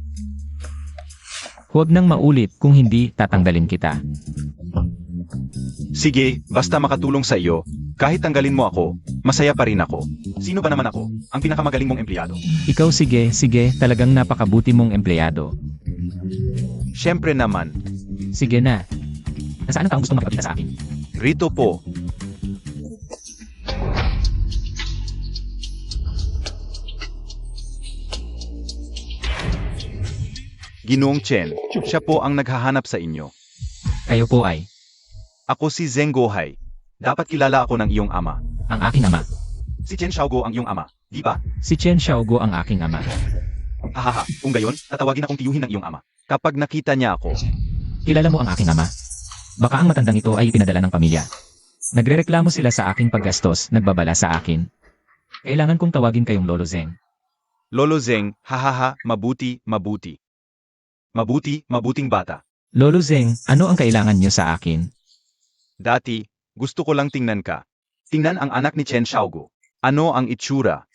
Huwag nang maulit kung hindi tatanggalin kita. Sige, basta makatulong sa iyo, kahit tanggalin mo ako, masaya pa rin ako. Sino ba naman ako? Ang pinakamagaling mong empleyado. Ikaw sige, talagang napakabuti mong empleyado. Siyempre naman, Sige na. Nasaan ang taong gustong makipagkita sa akin? rito po. Ginoong Chen, siya po ang naghahanap sa inyo. Kayo po ay, Ako si Zheng Gohai. Dapat kilala ako ng iyong ama. ang aking ama. Si Chen Xiaogo ang iyong ama, di ba? Si Chen Xiaogo ang aking ama. Hahaha, kung gayon, tatawagin akong tiyuhin ng iyong ama. Kapag nakita niya ako, Kilala mo ang aking ama? Baka ang matandang ito ay pinadala ng pamilya. Nagrereklamo sila sa aking paggastos, nagbabala sa akin. Kailangan kong tawagin kayong Lolo Zeng. Lolo Zeng, hahaha, mabuti, mabuti. Mabuti, mabuting bata. Lolo Zeng, ano ang kailangan niyo sa akin? Dati, gusto ko lang tingnan ka. Tingnan ang anak ni Chen Xiaogo. Ano ang itsura?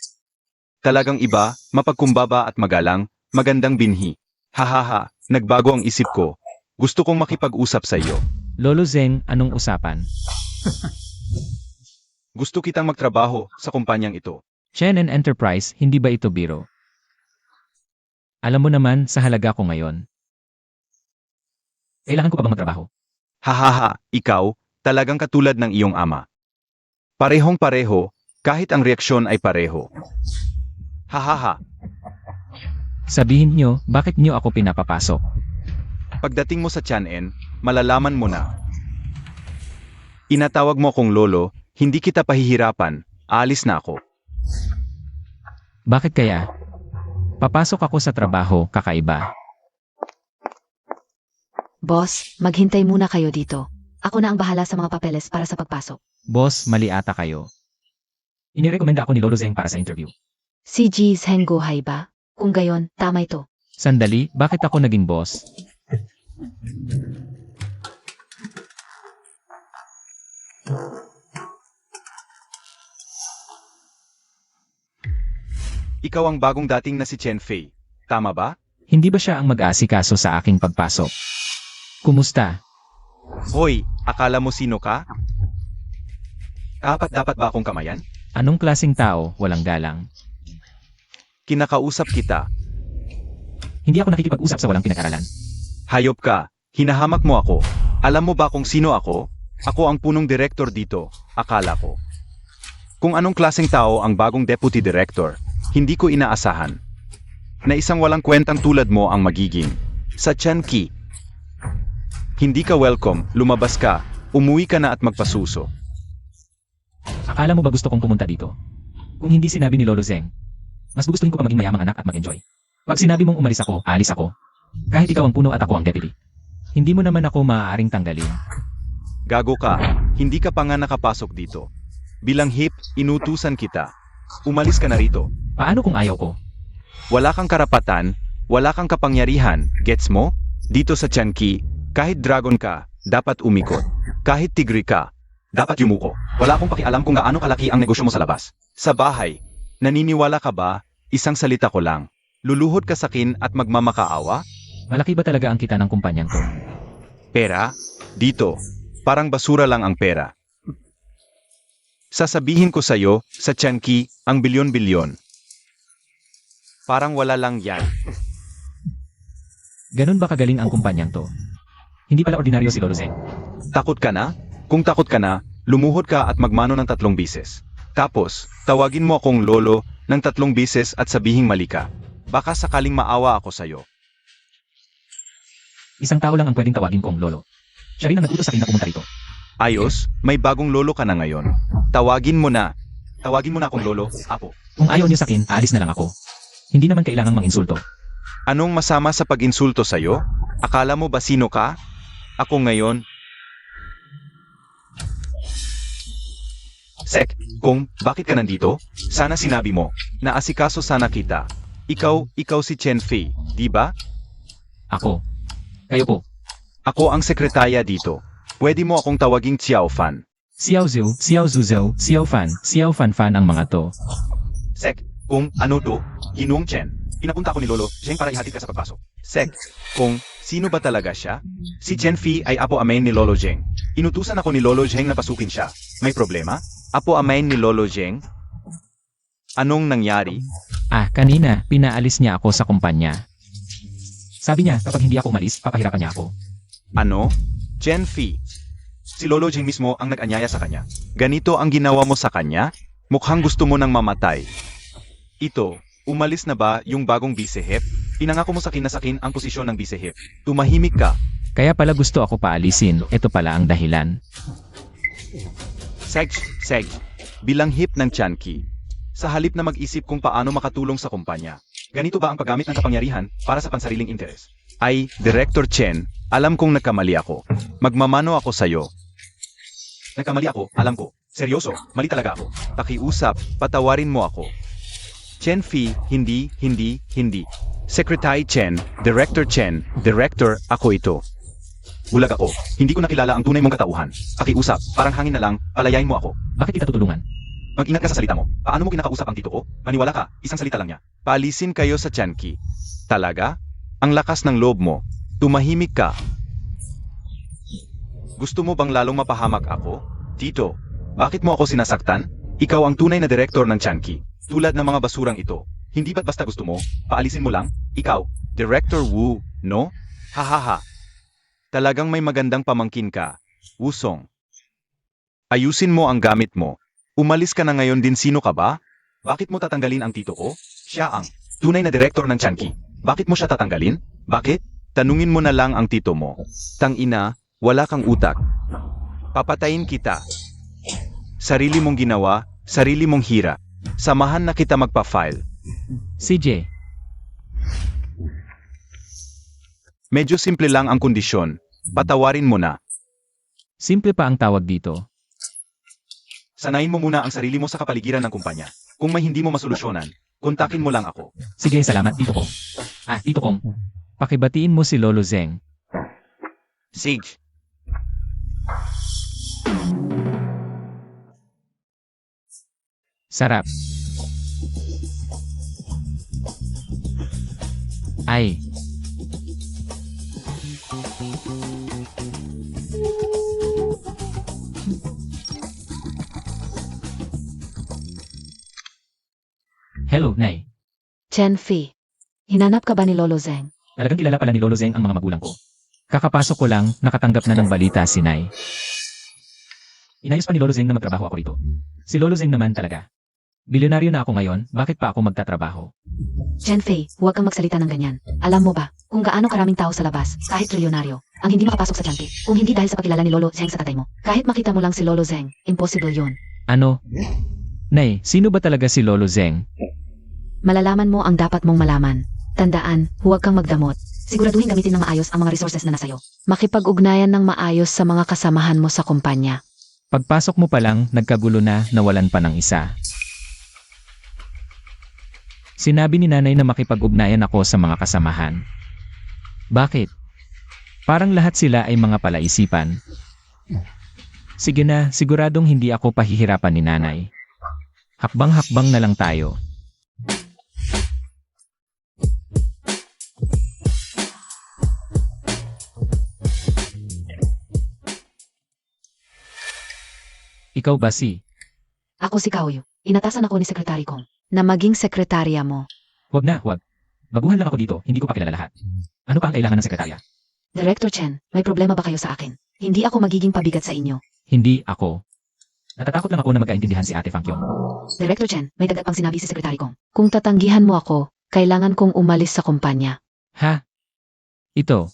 Talagang iba, mapagkumbaba at magalang, magandang binhi. Hahaha, nagbago ang isip ko. Gusto kong makipag-usap sa iyo. Lolo Zeng, anong usapan? Gusto kitang magtrabaho sa kumpanyang ito. Chen and Enterprise, hindi ba ito biro? Alam mo naman sa halaga ko ngayon. Kailangan ko pa bang magtrabaho? Hahaha, ikaw, talagang katulad ng iyong ama. Parehong-pareho, kahit ang reaksyon ay pareho. Hahaha, Sabihin niyo, bakit niyo ako pinapapasok? pagdating mo sa Tianen, malalaman mo na. Inatawag mo akong lolo, hindi kita pahihirapan, aalis na ako. Bakit kaya? Papasok ako sa trabaho, kakaiba. Boss, maghintay muna kayo dito. Ako na ang bahala sa mga papeles para sa pagpasok. Boss, mali ata kayo. Inirekomenda ako ni Lolo Zeng para sa interview. Si Jeez Hengohai ba? Kung gayon, tama ito. Sandali, bakit ako naging boss? Ikaw ang bagong dating na si Chen Fei. Tama ba? Hindi ba siya ang mag-aasikaso sa aking pagpasok? Kumusta? Hoy, akala mo sino ka? Dapat ba akong kamayan? Anong klaseng tao, walang galang? Kinakausap kita. Hindi ako nakikipag-usap sa walang pinag-aralan. Hayop ka. Hinahamak mo ako. Alam mo ba kung sino ako? Ako ang punong direktor dito, akala ko. Kung anong klaseng tao ang bagong deputy director, hindi ko inaasahan. Na isang walang kwentang tulad mo ang magiging. Sa Chanki. Hindi ka welcome, lumabas ka, umuwi ka na at magpasuso. Akala mo ba gusto kong pumunta dito? Kung hindi sinabi ni Lolo Zeng, mas gustuhin ko pa maging mayamang anak at mag-enjoy. Pag sinabi mong umalis ako, alis ako. Kahit ikaw ang puno at ako ang deputy. Hindi mo naman ako maaaring tanggalin. Gago ka, hindi ka pa nga nakapasok dito. Bilang hip, inutusan kita. Umalis ka na rito. Paano kung ayaw ko? Wala kang karapatan, wala kang kapangyarihan, gets mo? Dito sa Tianqi, kahit dragon ka, dapat umikot. Kahit tigre ka, dapat yumuko. Wala akong pakialam kung gaano kalaki ang negosyo mo sa labas. Sa bahay, naniniwala ka ba? Isang salita ko lang. Luluhod ka sa akin at magmamakaawa? Malaki ba talaga ang kita ng kumpanyang to? Pera? Dito, parang basura lang ang pera. Sasabihin ko sa'yo, sa Tianqi, ang bilyon-bilyon. Parang wala lang yan. Ganun ba kagaling ang kumpanyang to? Hindi pala ordinaryo si Lolo Zeng. Takot ka na? Kung takot ka na, lumuhod ka at magmano ng 3 bises. Tapos, tawagin mo akong lolo ng 3 bises at sabihing mali ka. Baka sakaling maawa ako sa'yo. Isang tao lang ang pwedeng tawagin kong lolo. Siya rin ang nag-utos sa akin na pumunta rito. Ayos, may bagong lolo ka na ngayon. Tawagin mo na. Tawagin mo na akong lolo, apo. Kung ayaw niyo sa akin, aalis na lang ako. Hindi naman kailangang manginsulto. Anong masama sa pag-insulto sa'yo? Akala mo ba sino ka? Ako ngayon. Sek, kung bakit ka nandito? Sana sinabi mo. Naasikaso sana kita. Ikaw si Chen Fei, di ba? Ako. Kayo po. Ako ang sekretaya dito. Pwede mo akong tawaging Xiao Fan. Xiao Zhu, Xiao Zuzhou, Xiao Fan ang mga to. Sek, kung ano to? Ginong Chen. Pinapunta ko ni Lolo Zheng para ihatid ka sa pagpasok. Sek, kung sino ba talaga siya? Si Chen Fei ay apo amain ni Lolo Zheng. Inutusan ako ni Lolo Zheng na pasukin siya. May problema? Apo amain ni Lolo Zheng? Anong nangyari? Kanina, pinaalis niya ako sa kumpanya. Sabi niya, kapag hindi ako umalis, papahirapan niya ako. Ano? Chen Fei. Si Lolo Zheng mismo ang nag-anyaya sa kanya. Ganito ang ginawa mo sa kanya? Mukhang gusto mo nang mamatay. Ito, umalis na ba yung bagong bisehep? Pinangako mo sa akin na sa akin ang posisyon ng bisehep. Tumahimik ka. Kaya pala gusto ako paalisin, ito pala ang dahilan. Seg, bilang hip ng Tianqi. Sa halip na mag-isip kung paano makatulong sa kumpanya. Ganito ba ang paggamit ng kapangyarihan para sa pansariling interes? Ay, Director Chen, alam kong nagkamali ako. Magmamano ako sa'yo. Nagkamali ako, alam ko. Seryoso, mali talaga ako. Pakiusap, patawarin mo ako. Chen Fei, hindi. Secretary Chen, Director, ako ito. Bulag ako, hindi ko nakilala ang tunay mong katauhan. Pakiusap, parang hangin na lang, palayain mo ako. Bakit kita tutulungan? Mag-ingat ka sa salita mo. Paano mo kinakausap ang tito ko? Maniwala ka, isang salita lang niya. Paalisin kayo sa Tianqi. Talaga? Ang lakas ng loob mo. Tumahimik ka. Gusto mo bang lalong mapahamak ako? Tito, bakit mo ako sinasaktan? Ikaw ang tunay na direktor ng Tianqi. Tulad ng mga basurang ito. Hindi ba't basta gusto mo? Paalisin mo lang? Ikaw, Director Wu, no? Hahaha. Talagang may magandang pamangkin ka. Wusong. Ayusin mo ang gamit mo. Umalis ka na ngayon din, sino ka ba? Bakit mo tatanggalin ang tito ko? Siya ang tunay na direktor ng Tianqi. Bakit mo siya tatanggalin? Bakit? Tanungin mo na lang ang tito mo. Tangina, wala kang utak. Papatayin kita. Sarili mong ginawa, sarili mong hira. Samahan na kita magpa-file. CJ, Medyo simple lang ang kondisyon. Patawarin mo na. simple pa ang tawag dito. Sanayin mo muna ang sarili mo sa kapaligiran ng kumpanya. Kung may hindi mo masolusyonan, kontakin mo lang ako. Sige, salamat, Tito Kong. Tito Kong. Pakibatiin mo si Lolo Zeng. Sige. Sarap. Ay. Hello, Nay. Chen Fei, hinanap ka ba ni Lolo Zeng? Talagang kilala pala ni Lolo Zeng ang mga magulang ko. Kakapasok ko lang, nakatanggap na ng balita si Nay. Inayos pa ni Lolo Zeng na magtrabaho ako rito. Si Lolo Zeng naman talaga. Bilyonaryo na ako ngayon, bakit pa ako magtatrabaho? Chen Fei, huwag kang magsalita ng ganyan. Alam mo ba, kung gaano karaming tao sa labas, kahit trilyonaryo, ang hindi makapasok sa Tianqi, kung hindi dahil sa pakilala ni Lolo Zeng sa tatay mo. Kahit makita mo lang si Lolo Zeng, impossible yun. Ano? Nay, sino ba talaga si Lolo Zeng? Malalaman mo ang dapat mong malaman. Tandaan, huwag kang magdamot. Siguraduhin gamitin ng maayos ang mga resources na nasayo. Makipag-ugnayan ng maayos sa mga kasamahan mo sa kumpanya. Pagpasok mo pa lang, nagkagulo na, nawalan pa ng isa. Sinabi ni nanay na makipag-ugnayan ako sa mga kasamahan. Bakit? Parang lahat sila ay mga palaisipan. Sige na, siguradong hindi ako pahihirapan ni nanay. Hakbang-hakbang na lang tayo. Ikaw ba si? Ako si Kaoyu. Inatasan ako ni sekretary kong na maging sekretarya mo. Huwag na, huwag. Baguhan lang ako dito, hindi ko pa kilala lahat. Ano pa ang kailangan ng sekretarya? Director Chen, may problema ba kayo sa akin? Hindi ako magiging pabigat sa inyo. Hindi ako. Natatakot lang ako na magkaintindihan si Ate Fangkyong. Director Chen, may dagdag pang sinabi si sekretary kong. Kung tatanggihan mo ako, kailangan kong umalis sa kumpanya. Ha? Ito.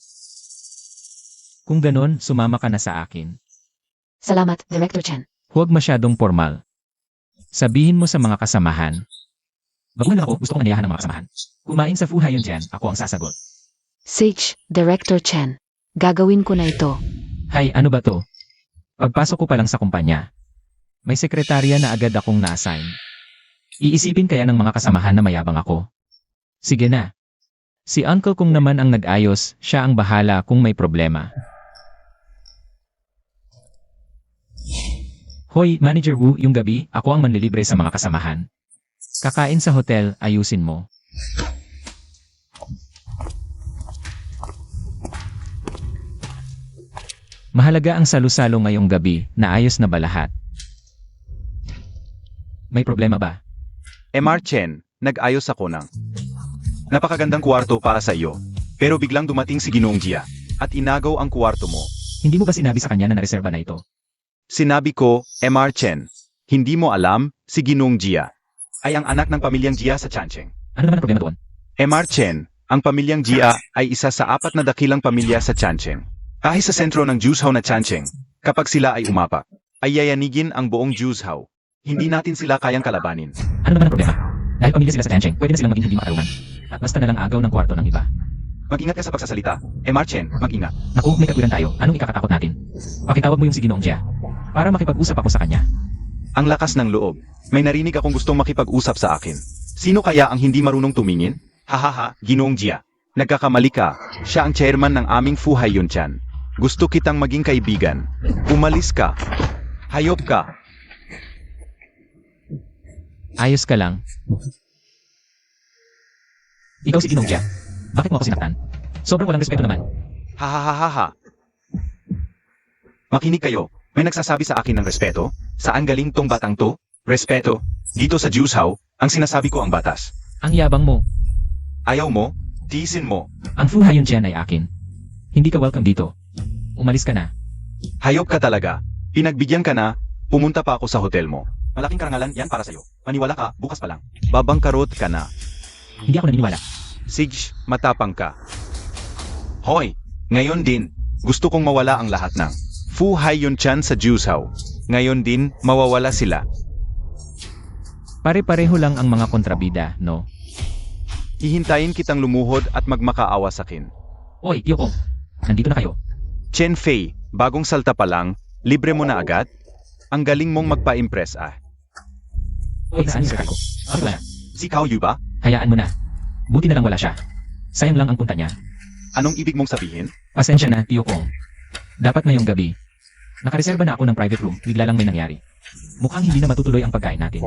Kung ganon, sumama ka na sa akin. Salamat, Director Chen. Huwag masyadong formal. Sabihin mo sa mga kasamahan. Baguhan lang ako, gusto kong aniyahan ng mga kasamahan. Kumain sa Fu Haiyun dyan, ako ang sasagot. Sage, Director Chen. Gagawin ko na ito. Hay, ano ba to? Pagpasok ko pa lang sa kumpanya. May sekretarya na agad akong na-assign. Iisipin kaya ng mga kasamahan na mayabang ako. Sige na. Si uncle kong naman ang nag-ayos, siya ang bahala kung may problema. Hoy, Manager Wu, yung gabi, ako ang manlilibre sa mga kasamahan. Kakain sa hotel, ayusin mo. Mahalaga ang salu-salo ngayong gabi, naayos na ba lahat? May problema ba? MR Chen, nag-ayos ako ng napakagandang kwarto para sa iyo. Pero biglang dumating si Ginoong Jia at inagaw ang kwarto mo. Hindi mo ba sinabi sa kanya na nareserba na ito? Sinabi ko, MR Chen, hindi mo alam, si Ginoong Jia ay ang anak ng pamilyang Jia sa Changcheng. Ano naman ang problema doon? MR Chen, ang pamilyang Jia ay isa sa 4 na dakilang pamilya sa Changcheng. Kahit sa sentro ng Juzhou na Changcheng, kapag sila ay umapak, ay yayanigin ang buong Juzhou. Hindi natin sila kayang kalabanin. Ano naman ang problema? Dahil pamilya sila sa Tianjin, pwede na silang maging hindi makarungan. At basta na lang agaw ng kwarto ng iba. Mag-ingat ka sa pagsasalita. MR Chen, mag-ingat. Naku, may katwiran tayo. Anong ikakatakot natin? Pakitawag mo yung si Ginoong Jia. Para makipag-usap ako sa kanya. Ang lakas ng loob. May narinig akong gustong makipag-usap sa akin. Sino kaya ang hindi marunong tumingin? Hahaha, Ginoong Jia. Nagkakamali ka. Siya ang chairman ng aming Fu Haiyun Chan. Gusto kitang maging kaibigan. Umalis ka. Hayop ka. Ayos ka lang. Ikaw si Ginoong Jia. Bakit mo ako sinaktan? Sobrang walang respeto naman. Hahaha. Makinig kayo. May nagsasabi sa akin ng respeto. Saan galing tong batang to? Respeto. Dito sa Juzhou, ang sinasabi ko ang batas. Ang yabang mo. Ayaw mo? Tiisin mo. Ang Fu Haiyun Chan ay akin. Hindi ka welcome dito. Umalis ka na. Hayop ka talaga. Pinagbigyan ka na, pumunta pa ako sa hotel mo. Malaking karangalan yan para sa'yo. Maniwala ka, bukas pa lang. Babangkarot ka na. Hindi ako naniniwala. Sige, matapang ka. Hoy, ngayon din, gusto kong mawala ang lahat ng Fu Haiyun Chan sa Juzhou. Ngayon din, mawawala sila. Pare-pareho lang ang mga kontrabida, no? Hihintayin kitang lumuhod at magmakaawa sa akin. Oy, Yoko. Nandito na kayo. Chen Fei, bagong salta pa lang, libre mo na agad? Ang galing mong magpa-impress ah. Oy, saan yung ko? Bakit wala? Si Cao Yu ba? Hayaan mo na. Buti na lang wala siya. Sayang lang ang punta niya. Anong ibig mong sabihin? Pasensya na, Tio Kong. Dapat ngayong gabi. Nakareserba na ako ng private room, bigla lang may nangyari. Mukhang hindi na matutuloy ang pagkain natin.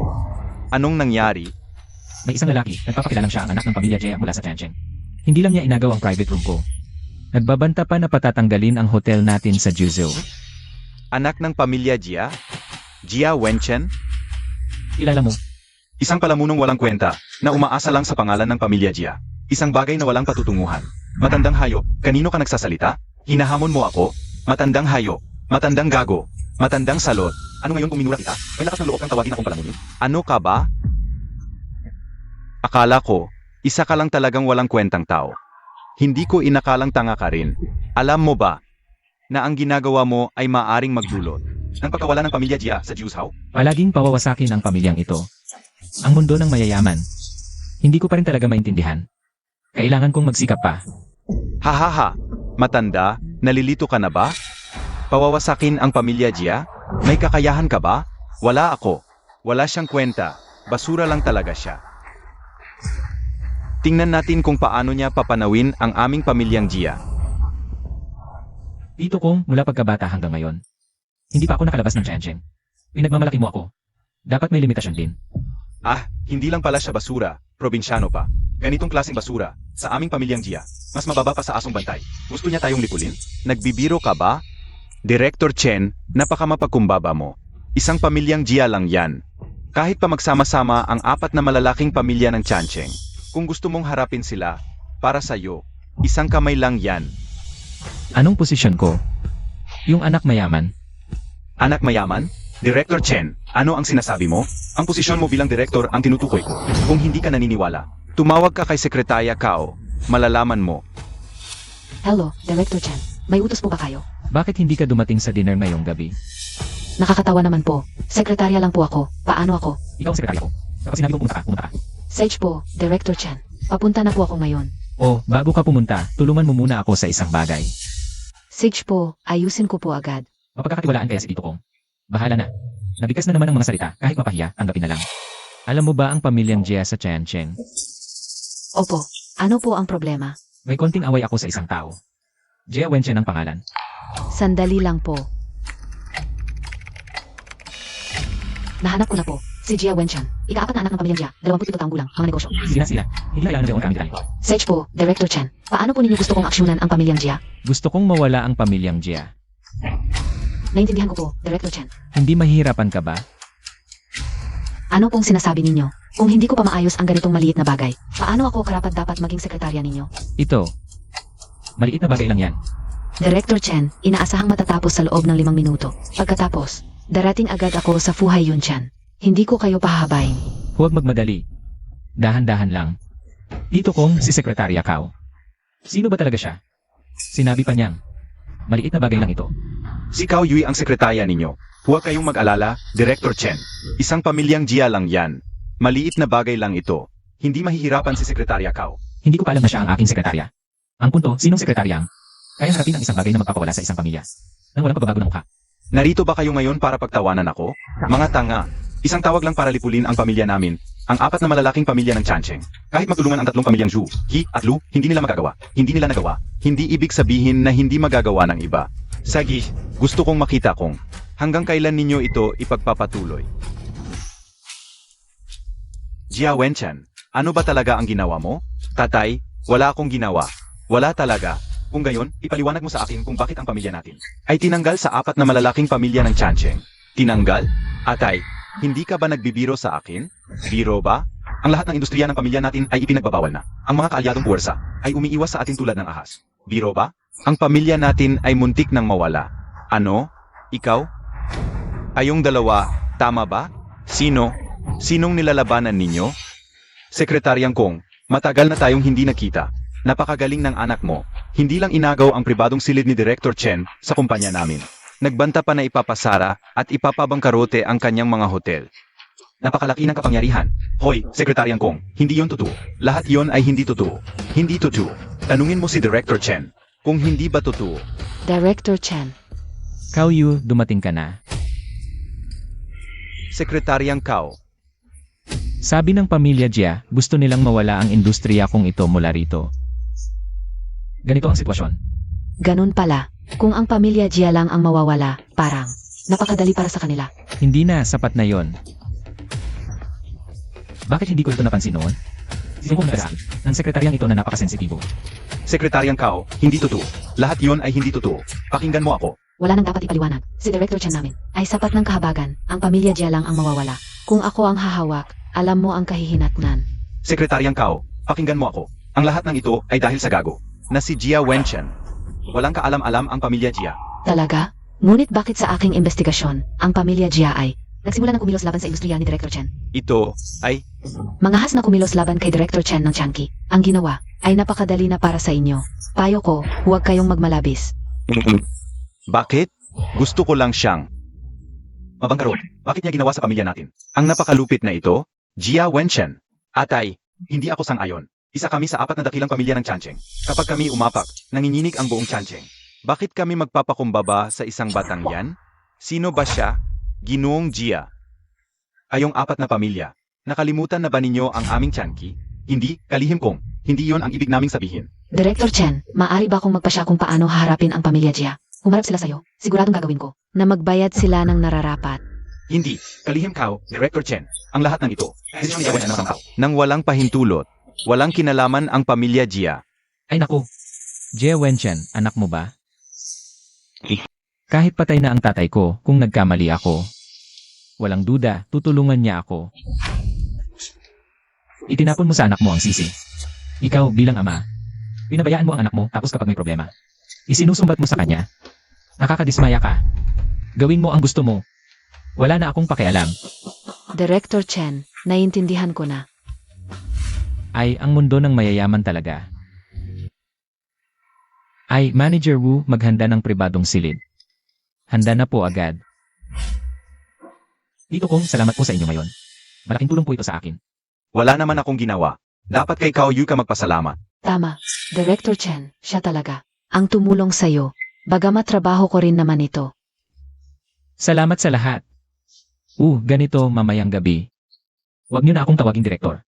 Anong nangyari? May isang lalaki, nagpapakilalang siya ang anak ng pamilya Jia mula sa Tianjin. Hindi lang niya inagaw ang private room ko. Nagbabanta pa na patatanggalin ang hotel natin sa Juzhou. Anak ng pamilya Jia? Jia Wenchen? Kilala mo, Isang palamunong walang kwenta, na umaasa lang sa pangalan ng pamilya Jia. Isang bagay na walang patutunguhan. Matandang hayop, kanino ka nagsasalita? Hinahamon mo ako? Matandang hayop, matandang gago, matandang salot. Ano ngayon kung minura kita? May lakas ng loob kang tawagin akong palamunin? Ano ka ba? Akala ko, isa ka lang talagang walang kwentang tao. Hindi ko inakalang tanga ka rin. Alam mo ba, na ang ginagawa mo ay maaring magdulot ng pagkawala ng pamilya Jia sa Juzhou? palaging pawawasakin ang pamilyang ito. Ang mundo ng mayayaman. Hindi ko pa rin talaga maintindihan. Kailangan kong magsikap pa. Hahaha, matanda, nalilito ka na ba? Pawawasakin ang pamilya Jia? May kakayahan ka ba? Wala ako. Wala siyang kwenta. Basura lang talaga siya. Tingnan natin kung paano niya papanawin ang aming pamilyang Jia. Tito Kong, mula pagkabata hanggang ngayon. Hindi pa ako nakalabas ng Changcheng. Pinagmamalaki mo ako. Dapat may limitasyon din. Ah, hindi lang pala siya basura, probinsyano pa. Ganitong klaseng basura, sa aming pamilyang Jia, mas mababa pa sa asong bantay. Gusto niya tayong lipulin? Nagbibiro ka ba? Director Chen, napakamapagkumbaba mo. Isang pamilyang Jia lang yan. Kahit pa magsama-sama ang apat na malalaking pamilya ng Changcheng, kung gusto mong harapin sila, para sa'yo, isang kamay lang yan. Anong posisyon ko? Yung anak mayaman? Anak mayaman? Director Chen, ano ang sinasabi mo? Ang posisyon mo bilang direktor ang tinutukoy ko. Kung hindi ka naniniwala, tumawag ka kay Sekretarya Kao. Malalaman mo. Hello, Director Chen. May utos po ba kayo? Bakit hindi ka dumating sa dinner ngayong gabi? Nakakatawa naman po. Sekretarya lang po ako. Paano ako? Ikaw ang sekretarya ko. Kapag sinabi kong pumunta ka, pumunta ka. Sage po, Director Chen. Papunta na po ako ngayon. O, bago ka pumunta, tulungan mo muna ako sa isang bagay. Sage po, ayusin ko po agad. Mapagkakatiwalaan kaya si Tito Kong. Bahala na. Nabigas na naman ang mga salita, kahit mapahiya, tanggapin na lang. Alam mo ba ang pamilyang Jia sa Changcheng? Opo, ano po ang problema? May konting away ako sa isang tao. Jia Wenchen ang pangalan. Sandali lang po. Nahanap ko na po. Si Jia Wenchan. Ika-apat na anak ng pamilyang Jia. 27 taong gulang. Mga negosyo. Sige na sila. Hindi kailangan na kami detalye. Sage po, Director Chen. Paano po ninyo gusto kong aksyonan ang pamilyang Jia? Gusto kong mawala ang pamilyang Jia. Naintindihan ko po, Director Chen. Hindi mahihirapan ka ba? Ano pong sinasabi ninyo? Kung hindi ko pa maayos ang ganitong maliit na bagay, paano ako karapat-dapat maging sekretarya ninyo? Ito. Maliit na bagay lang yan. Director Chen, inaasahang matatapos sa loob ng 5 minuto. Pagkatapos, darating agad ako sa Fuhai Yunchan. Hindi ko kayo pahabain. Huwag magmadali. Dahan-dahan lang. Tito Kong, si Sekretarya Kao. Sino ba talaga siya? Sinabi pa niyang, maliit na bagay lang ito. Si Cao Yui ang sekretarya ninyo. Huwag kayong mag-alala, Director Chen. Isang pamilyang Jia lang yan. Maliit na bagay lang ito. Hindi mahihirapan si Sekretarya Cao. Hindi ko pa alam na siya ang aking sekretarya. Ang punto, sinong sekretarya ang kaya harapin ang isang bagay na magpapawala sa isang pamilya nang walang pagbabago ng mukha? Narito ba kayo ngayon para pagtawanan ako? Mga tanga. Isang tawag lang para lipulin ang pamilya namin, ang 4 na malalaking pamilya ng Changcheng. Kahit magtulungan ang 3 pamilyang Zhu, Qi at Lu, hindi nila magagawa. Hindi nila nagawa. Hindi ibig sabihin na hindi magagawa ng iba. Sagi, gusto kong makita kung hanggang kailan ninyo ito ipagpapatuloy. Jia Wenchan, ano ba talaga ang ginawa mo? Tatay, wala akong ginawa. Wala talaga. Kung gayon, ipaliwanag mo sa akin kung bakit ang pamilya natin ay tinanggal sa 4 na malalaking pamilya ng Changcheng. Tinanggal? Atay, hindi ka ba nagbibiro sa akin? Biro ba? Ang lahat ng industriya ng pamilya natin ay ipinagbabawal na. Ang mga kaalyadong puwersa ay umiiwas sa atin tulad ng ahas. Biro ba? Ang pamilya natin ay muntik nang mawala. Ano? Ikaw? Kayong dalawa, tama ba? Sino? Sinong nilalabanan ninyo? Sekretaryang Kong, matagal na tayong hindi nakita. Napakagaling ng anak mo. Hindi lang inagaw ang pribadong silid ni Director Chen sa kumpanya namin. Nagbanta pa na ipapasara at ipapabangkarote ang kanyang mga hotel. Napakalaki ng kapangyarihan. Hoy, Sekretaryang Kong, hindi yon totoo. Lahat yon ay hindi totoo. Hindi totoo. Tanungin mo si Director Chen kung hindi ba totoo. Director Chen. Kao Yu, dumating ka na. Sekretaryang Kao, Sabi ng pamilya Jia, gusto nilang mawala ang industriya kung ito mula rito. Ganito ang sitwasyon. Ganun pala. Kung ang pamilya Jia lang ang mawawala, parang napakadali para sa kanila. Hindi na, sapat na yon. Bakit hindi ko ito napansin noon? Sinumpong na ng sekretaryang ito na napakasensitibo. Sekretaryang Kao, hindi totoo. Lahat yon ay hindi totoo. Pakinggan mo ako. Wala nang dapat ipaliwanag. Si Director Chen namin ay sapat ng kahabagan. Ang pamilya Jia lang ang mawawala. Kung ako ang hahawak, alam mo ang kahihinatnan. Sekretaryang Kao, pakinggan mo ako. Ang lahat ng ito ay dahil sa gago na si Jia Wenchan. Walang kaalam-alam ang pamilya Jia. Talaga? Ngunit bakit sa aking investigasyon, ang pamilya Jia ay nagsimula ng kumilos laban sa industriya ni Director Chen? Ito ay Mangahas na kumilos laban kay Director Chen ng Changqi. Ang ginawa ay napakadali na para sa inyo. Payo ko, huwag kayong magmalabis. Bakit? Gusto ko lang siyang mabangkarot. Bakit niya ginawa sa pamilya natin? Ang napakalupit na ito, Jia Wenchan. Atay, hindi ako sang-ayon. Isa kami sa 4 na dakilang pamilya ng Changcheng. Kapag kami umapak, nanginginig ang buong Changcheng. Bakit kami magpapakumbaba sa isang batang yan? Sino ba siya? Ginoong Jia. Kayong 4 na pamilya. Nakalimutan na ba ninyo ang aming Chanqi? Hindi, kalihim kong. Hindi yon ang ibig naming sabihin. Director Chen, maaari ba akong magpasya kung paano haharapin ang pamilya Jia? Humarap sila sa'yo, siguradong gagawin ko. Na magbayad sila ng nararapat. Hindi, kalihim kao, Director Chen. Ang lahat ng ito. Desisyon ni Yawen ng tao. Nang walang pahintulot, walang kinalaman ang pamilya Jia. Ay naku. Jie Wenchen, anak mo ba? Kahit patay na ang tatay ko, kung nagkamali ako, walang duda, tutulungan niya ako. Itinapon mo sa anak mo ang sisi. Ikaw bilang ama, pinabayaan mo ang anak mo tapos kapag may problema, isinusumbat mo sa kanya. Nakakadismaya ka. Gawin mo ang gusto mo. Wala na akong pakialam. Director Chen, naiintindihan ko na. Ay, ang mundo ng mayayaman talaga. Ay, Manager Wu, maghanda ng pribadong silid. Handa na po agad. Dito kong salamat po sa inyo ngayon. Malaking tulong po ito sa akin. Wala naman akong ginawa. Dapat kay Kao Yu ka magpasalamat. Tama, Director Chen, siya talaga. Ang tumulong sa'yo. Bagamat trabaho ko rin naman ito. Salamat sa lahat. Ganito mamayang gabi. Huwag niyo na akong tawaging direktor.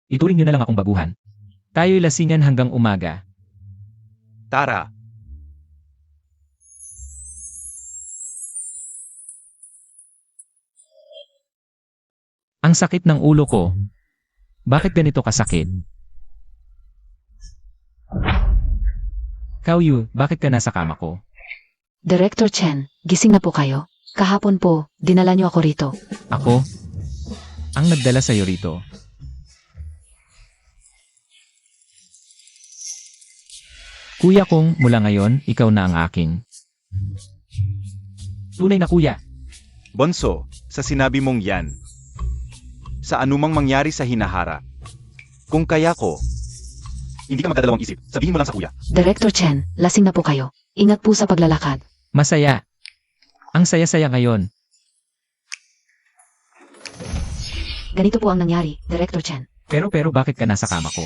Ituring niyo na lang akong baguhan. Tayo'y lasingan hanggang umaga. Tara. Ang sakit ng ulo ko. Bakit ganito kasakit? Kao Yu, bakit ka nasa kama ko? Director Chen, gising na po kayo. Kahapon po, dinala niyo ako rito. Ako? Ang nagdala sa'yo rito. Kuya kong, mula ngayon, ikaw na ang aking. Tunay na kuya. Bonso, sa sinabi mong yan, sa anumang mangyari sa hinahara, kung kaya ko, Hindi ka magdadalawang isip. Sabihin mo lang sa kuya. Director Chen, lasing na po kayo. Ingat po sa paglalakad. Masaya. Ang saya-saya ngayon. Ganito po ang nangyari, Director Chen. Pero bakit ka nasa kama ko?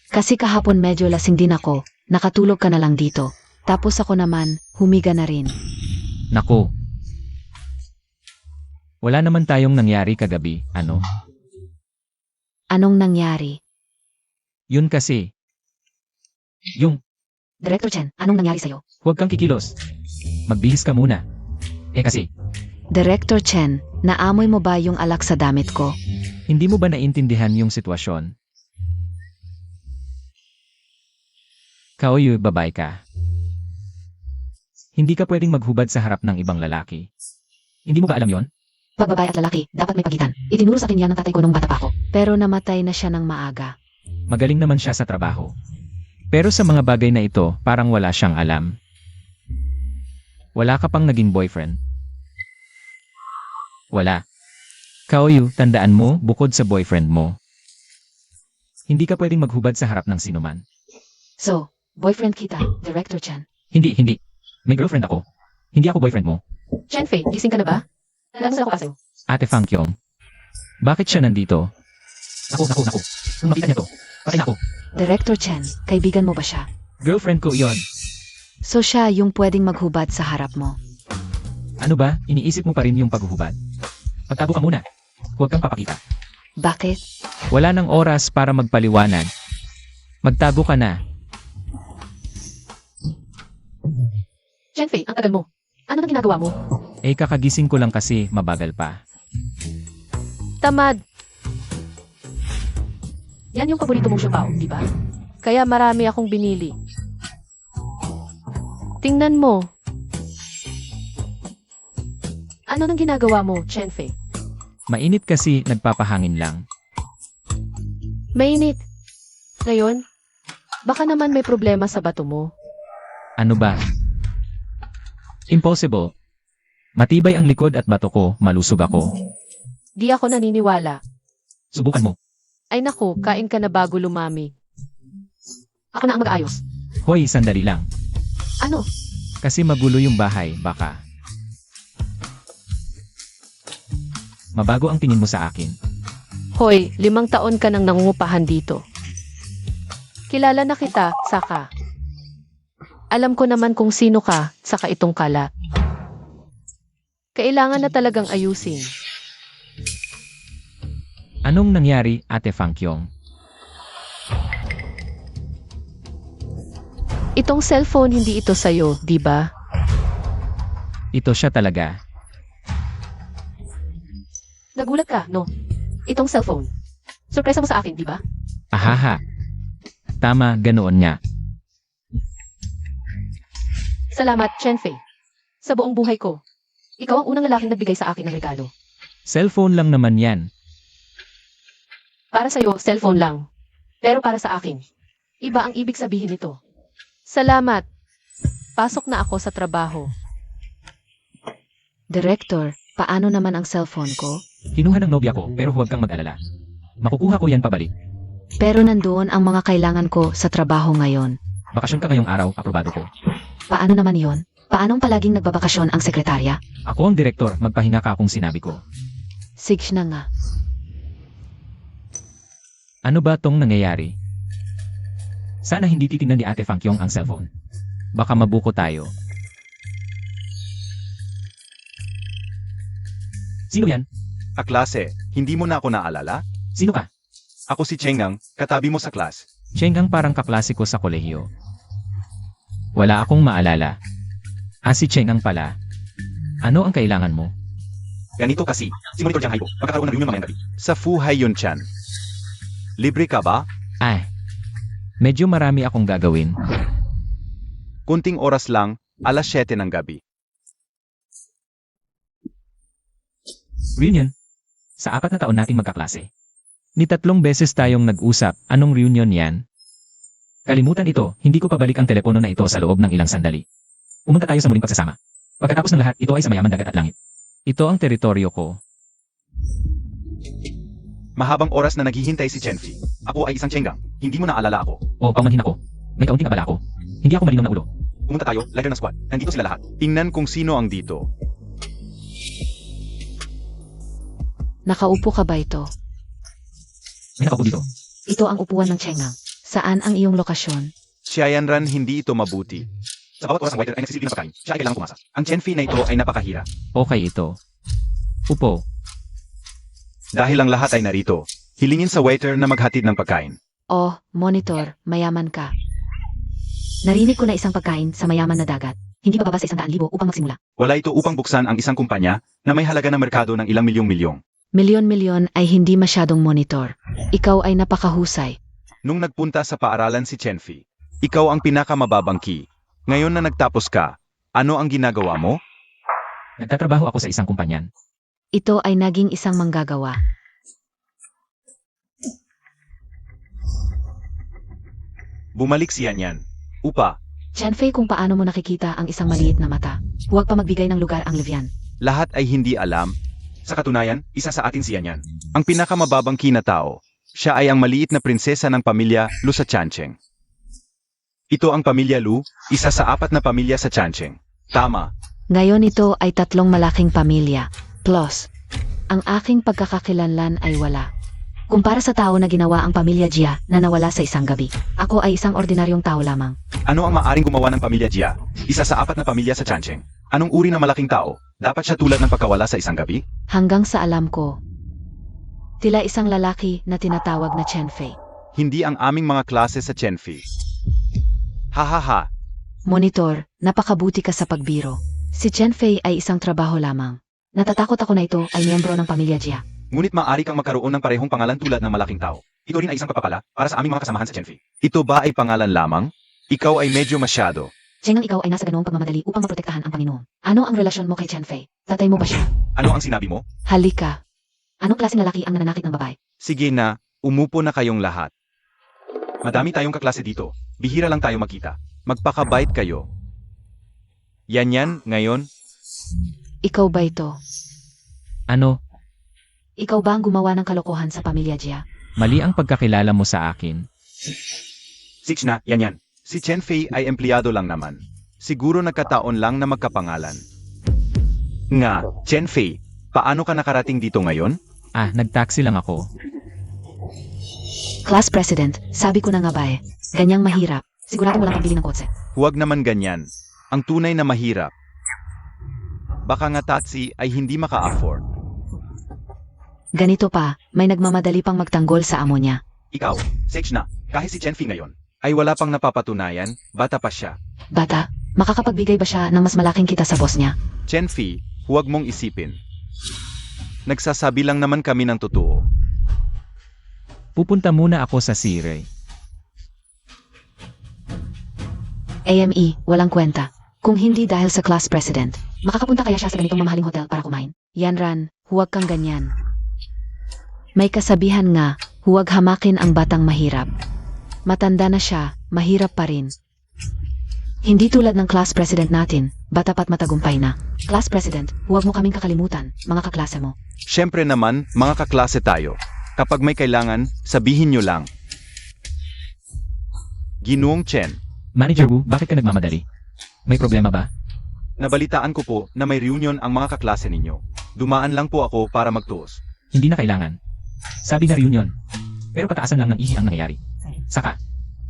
Kasi kahapon medyo lasing din ako. Nakatulog ka na lang dito. Tapos ako naman, humiga na rin. Nako. Wala naman tayong nangyari kagabi, ano? Anong nangyari? Yun kasi. Yung, Director Chen, anong nangyari sa'yo? huwag kang kikilos. Magbihis ka muna. Kasi, Director Chen, naamoy mo ba yung alak sa damit ko? hindi mo ba naintindihan yung sitwasyon? Kaoyu, babae ka. Hindi ka pwedeng maghubad sa harap ng ibang lalaki. Hindi mo ba alam yon? Pag babae at lalaki, dapat may pagitan. Itinuro sa akin yan ng tatay ko nung bata pa ako. Pero namatay na siya ng maaga. Magaling naman siya sa trabaho. Pero sa mga bagay na ito, parang wala siyang alam. Wala ka pang naging boyfriend? Wala. Kaoyu, tandaan mo, bukod sa boyfriend mo, hindi ka pwedeng maghubad sa harap ng sinuman. So, boyfriend kita, Director Chen. Hindi. May girlfriend ako. Hindi ako boyfriend mo. Chen Fei, gising ka na ba? Alam ko pa sa'yo. Ate Fang Kyong. Bakit siya nandito? Naku. Kung makita niya to, patay na ako. Director Chen, kaibigan mo ba siya? Girlfriend ko iyon. So siya yung pwedeng maghubad sa harap mo. Ano ba, iniisip mo pa rin yung paghuhubad? Pagtago ka muna. Huwag kang papakita. Bakit? Wala nang oras para magpaliwanag. Magtago ka na. Chen Fei, ang tagal mo. Ano nang ginagawa mo? Kakagising ko lang kasi mabagal pa. Tamad. Yan yung paborito mong siopaw, di ba? Kaya marami akong binili. Tingnan mo. Ano nang ginagawa mo, Chen Fei? Mainit kasi nagpapahangin lang. Mainit. Ngayon, baka naman may problema sa bato mo. Ano ba? Impossible. Matibay ang likod at bato ko, malusog ako. Di ako naniniwala. Subukan mo. Ay naku, kain ka na bago lumami. Ako na ang mag-ayos. Hoy, sandali lang. Ano? Kasi magulo yung bahay, baka. Mabago ang tingin mo sa akin. Hoy, 5 taon ka nang nangungupahan dito. Kilala na kita, Saka. Alam ko naman kung sino ka, saka itong kalat. Kailangan na talagang ayusin. Anong nangyari, Ate Fang Kyong? Itong cellphone hindi ito sa'yo, di ba? Ito siya talaga. Nagulat ka, no? Itong cellphone. Sorpresa mo sa akin, di ba? Ahaha. Tama, ganoon nga. Salamat, Chenfei. Sa buong buhay ko, ikaw ang unang lalaking nagbigay sa akin ng regalo. Cellphone lang naman yan. Para sa'yo, cellphone lang. Pero para sa akin, iba ang ibig sabihin nito. Salamat. Pasok na ako sa trabaho. Director, paano naman ang cellphone ko? Kinuha ng nobya ko, pero huwag kang mag-alala. Makukuha ko yan pabalik. Pero nandoon ang mga kailangan ko sa trabaho ngayon. Bakasyon ka ngayong araw, aprobado ko. Paano naman yon? Paanong palaging nagbabakasyon ang sekretarya? Ako ang direktor, magpahinga ka kung sinabi ko. Sige na nga. Ano ba tong nangyayari? Sana hindi titingnan ni Ate Fangkyong ang cellphone. Baka mabuko tayo. Sino yan? Kaklase, hindi mo na ako naalala? Sino ka? Ako si Chengang, katabi mo sa class. Chengang parang kaklase ko sa kolehiyo. Wala akong maalala. Si Chengang pala. Ano ang kailangan mo? Ganito kasi, si Monitor Jiang Haibo, magkakaroon ng reunion mamayang gabi. Sa Fu Haiyun Chan. Libre ka ba? Medyo marami akong gagawin. Kunting oras lang, alas 7 ng gabi. Reunion? Sa 4 na taon nating magkaklase. Ni 3 beses tayong nag-usap, anong reunion yan? Kalimutan ito, hindi ko pabalik ang telepono na ito sa loob ng ilang sandali. Pumunta tayo sa muling pagsasama. Pagkatapos ng lahat, ito ay sa mayaman dagat at langit. Ito ang teritoryo ko. Mahabang oras na naghihintay si Chenfi. Ako ay isang Chengang, hindi mo naalala ako. O paumanhin ako. May kaunting abala ako. Hindi ako malinaw na ulo. Pumunta tayo, leader ng squad. Nandito sila lahat. Tingnan kung sino ang dito. Nakaupo ka ba ito? May nakaupo dito. Ito ang upuan ng Chengang. Saan ang iyong lokasyon? Xiayanran, hindi ito mabuti. Sa bawat oras ang waiter ay nagsisilbi ng pagkain, siya ay kailangang pumasa. Ang Chenfi na ito ay napakahira. Okay ito. Upo. Dahil ang lahat ay narito, hilingin sa waiter na maghatid ng pagkain. Oh, monitor, mayaman ka. Narinig ko na isang pagkain sa mayaman na dagat. Hindi bababa sa 100,000 upang magsimula. Wala ito upang buksan ang isang kumpanya na may halaga ng merkado ng ilang milyong-milyong. Milyon-milyon ay hindi masyadong monitor. Ikaw ay napakahusay. Nung nagpunta sa paaralan si Chenfi, ikaw ang pinakamababang key. Ngayon na nagtapos ka, ano ang ginagawa mo? Nagtatrabaho ako sa isang kumpanyan. Ito ay naging isang manggagawa. Bumalik si Yanyan. Upa, Chenfei, kung paano mo nakikita ang isang maliit na mata. Huwag pa magbigay ng lugar ang Livian. lahat ay hindi alam. Sa katunayan, isa sa atin si Yanyan. Ang pinakamababang key na tao. Siya ay ang maliit na prinsesa ng pamilya Lu sa Chancheng. Ito ang pamilya Lu, isa sa 4 na pamilya sa Chancheng. Tama. Ngayon ito ay 3 malaking pamilya. Plus, ang aking pagkakakilanlan ay wala. Kumpara sa tao na ginawa ang pamilya Jia na nawala sa isang gabi, ako ay isang ordinaryong tao lamang. Ano ang maaring gumawa ng pamilya Jia? Isa sa 4 na pamilya sa Chancheng. Anong uri ng malaking tao? Dapat siya tulad ng pagkawala sa isang gabi? Hanggang sa alam ko, tila isang lalaki na tinatawag na Chenfei. Hindi ang aming mga klase sa Chenfi. Hahaha. Monitor, napakabuti ka sa pagbiro. Si Chenfei ay isang trabaho lamang. Natatakot ako na ito ay miyembro ng pamilya Jia. Ngunit maaari kang magkaroon ng parehong pangalan tulad ng malaking tao. Ito rin ay isang pagpapala para sa aming mga kasamahan sa Chenfi. Ito ba ay pangalan lamang? Ikaw ay medyo masyado. Chengang, ikaw ay nasa ganoong pagmamadali upang maprotektahan ang Panginoon. Ano ang relasyon mo kay Chenfei? Tatay mo ba siya? Ano ang sinabi mo? Halika. Anong klaseng lalaki ang nananakit ng babae? Sige na, umupo na kayong lahat. Madami tayong kaklase dito. Bihira lang tayo magkita. Magpakabait kayo. Yan, ngayon, Ikaw ba ito? Ano, Ikaw ba ang gumawa ng kalokohan sa pamilya Jia? mali ang pagkakilala mo sa akin. Six na, yan. Si Chenfei ay empleyado lang naman. Siguro nagkataon lang na magkapangalan. Nga, Chenfei, paano ka nakarating dito ngayon? Nagtaxi lang ako. Class President, sabi ko na nga ba eh. Ganyang mahirap. Siguradong walang pambili ng kotse. Huwag naman ganyan. Ang tunay na mahirap. Baka nga taxi ay hindi maka-afford. Ganito pa, may nagmamadali pang magtanggol sa amo niya. Ikaw, Sage na, kahit si Chenfei ngayon, Ay wala pang napapatunayan, bata pa siya. Bata, makakapagbigay ba siya ng mas malaking kita sa boss niya? Chen Fi, huwag mong isipin. Nagsasabi lang naman kami ng totoo. Pupunta muna ako sa Sirey. AME, walang kwenta. Kung hindi dahil sa class president, makakapunta kaya siya sa ganitong mamahaling hotel para kumain? Yanran, huwag kang ganyan. May kasabihan nga, huwag hamakin ang batang mahirap. Matanda na siya, mahirap pa rin. Hindi tulad ng class president natin, bata pa't matagumpay na. Class president, huwag mo kaming kakalimutan, mga kaklase mo. Siyempre naman, mga kaklase tayo. Kapag may kailangan, sabihin nyo lang. Ginoong Chen, Manager Wu, bakit ka nagmamadali? May problema ba? nabalitaan ko po na may reunion ang mga kaklase ninyo. Dumaan lang po ako para magtuos. Hindi na kailangan. Sabi na reunion. Pero pataasan lang ng ihi ang nangyayari. Saka,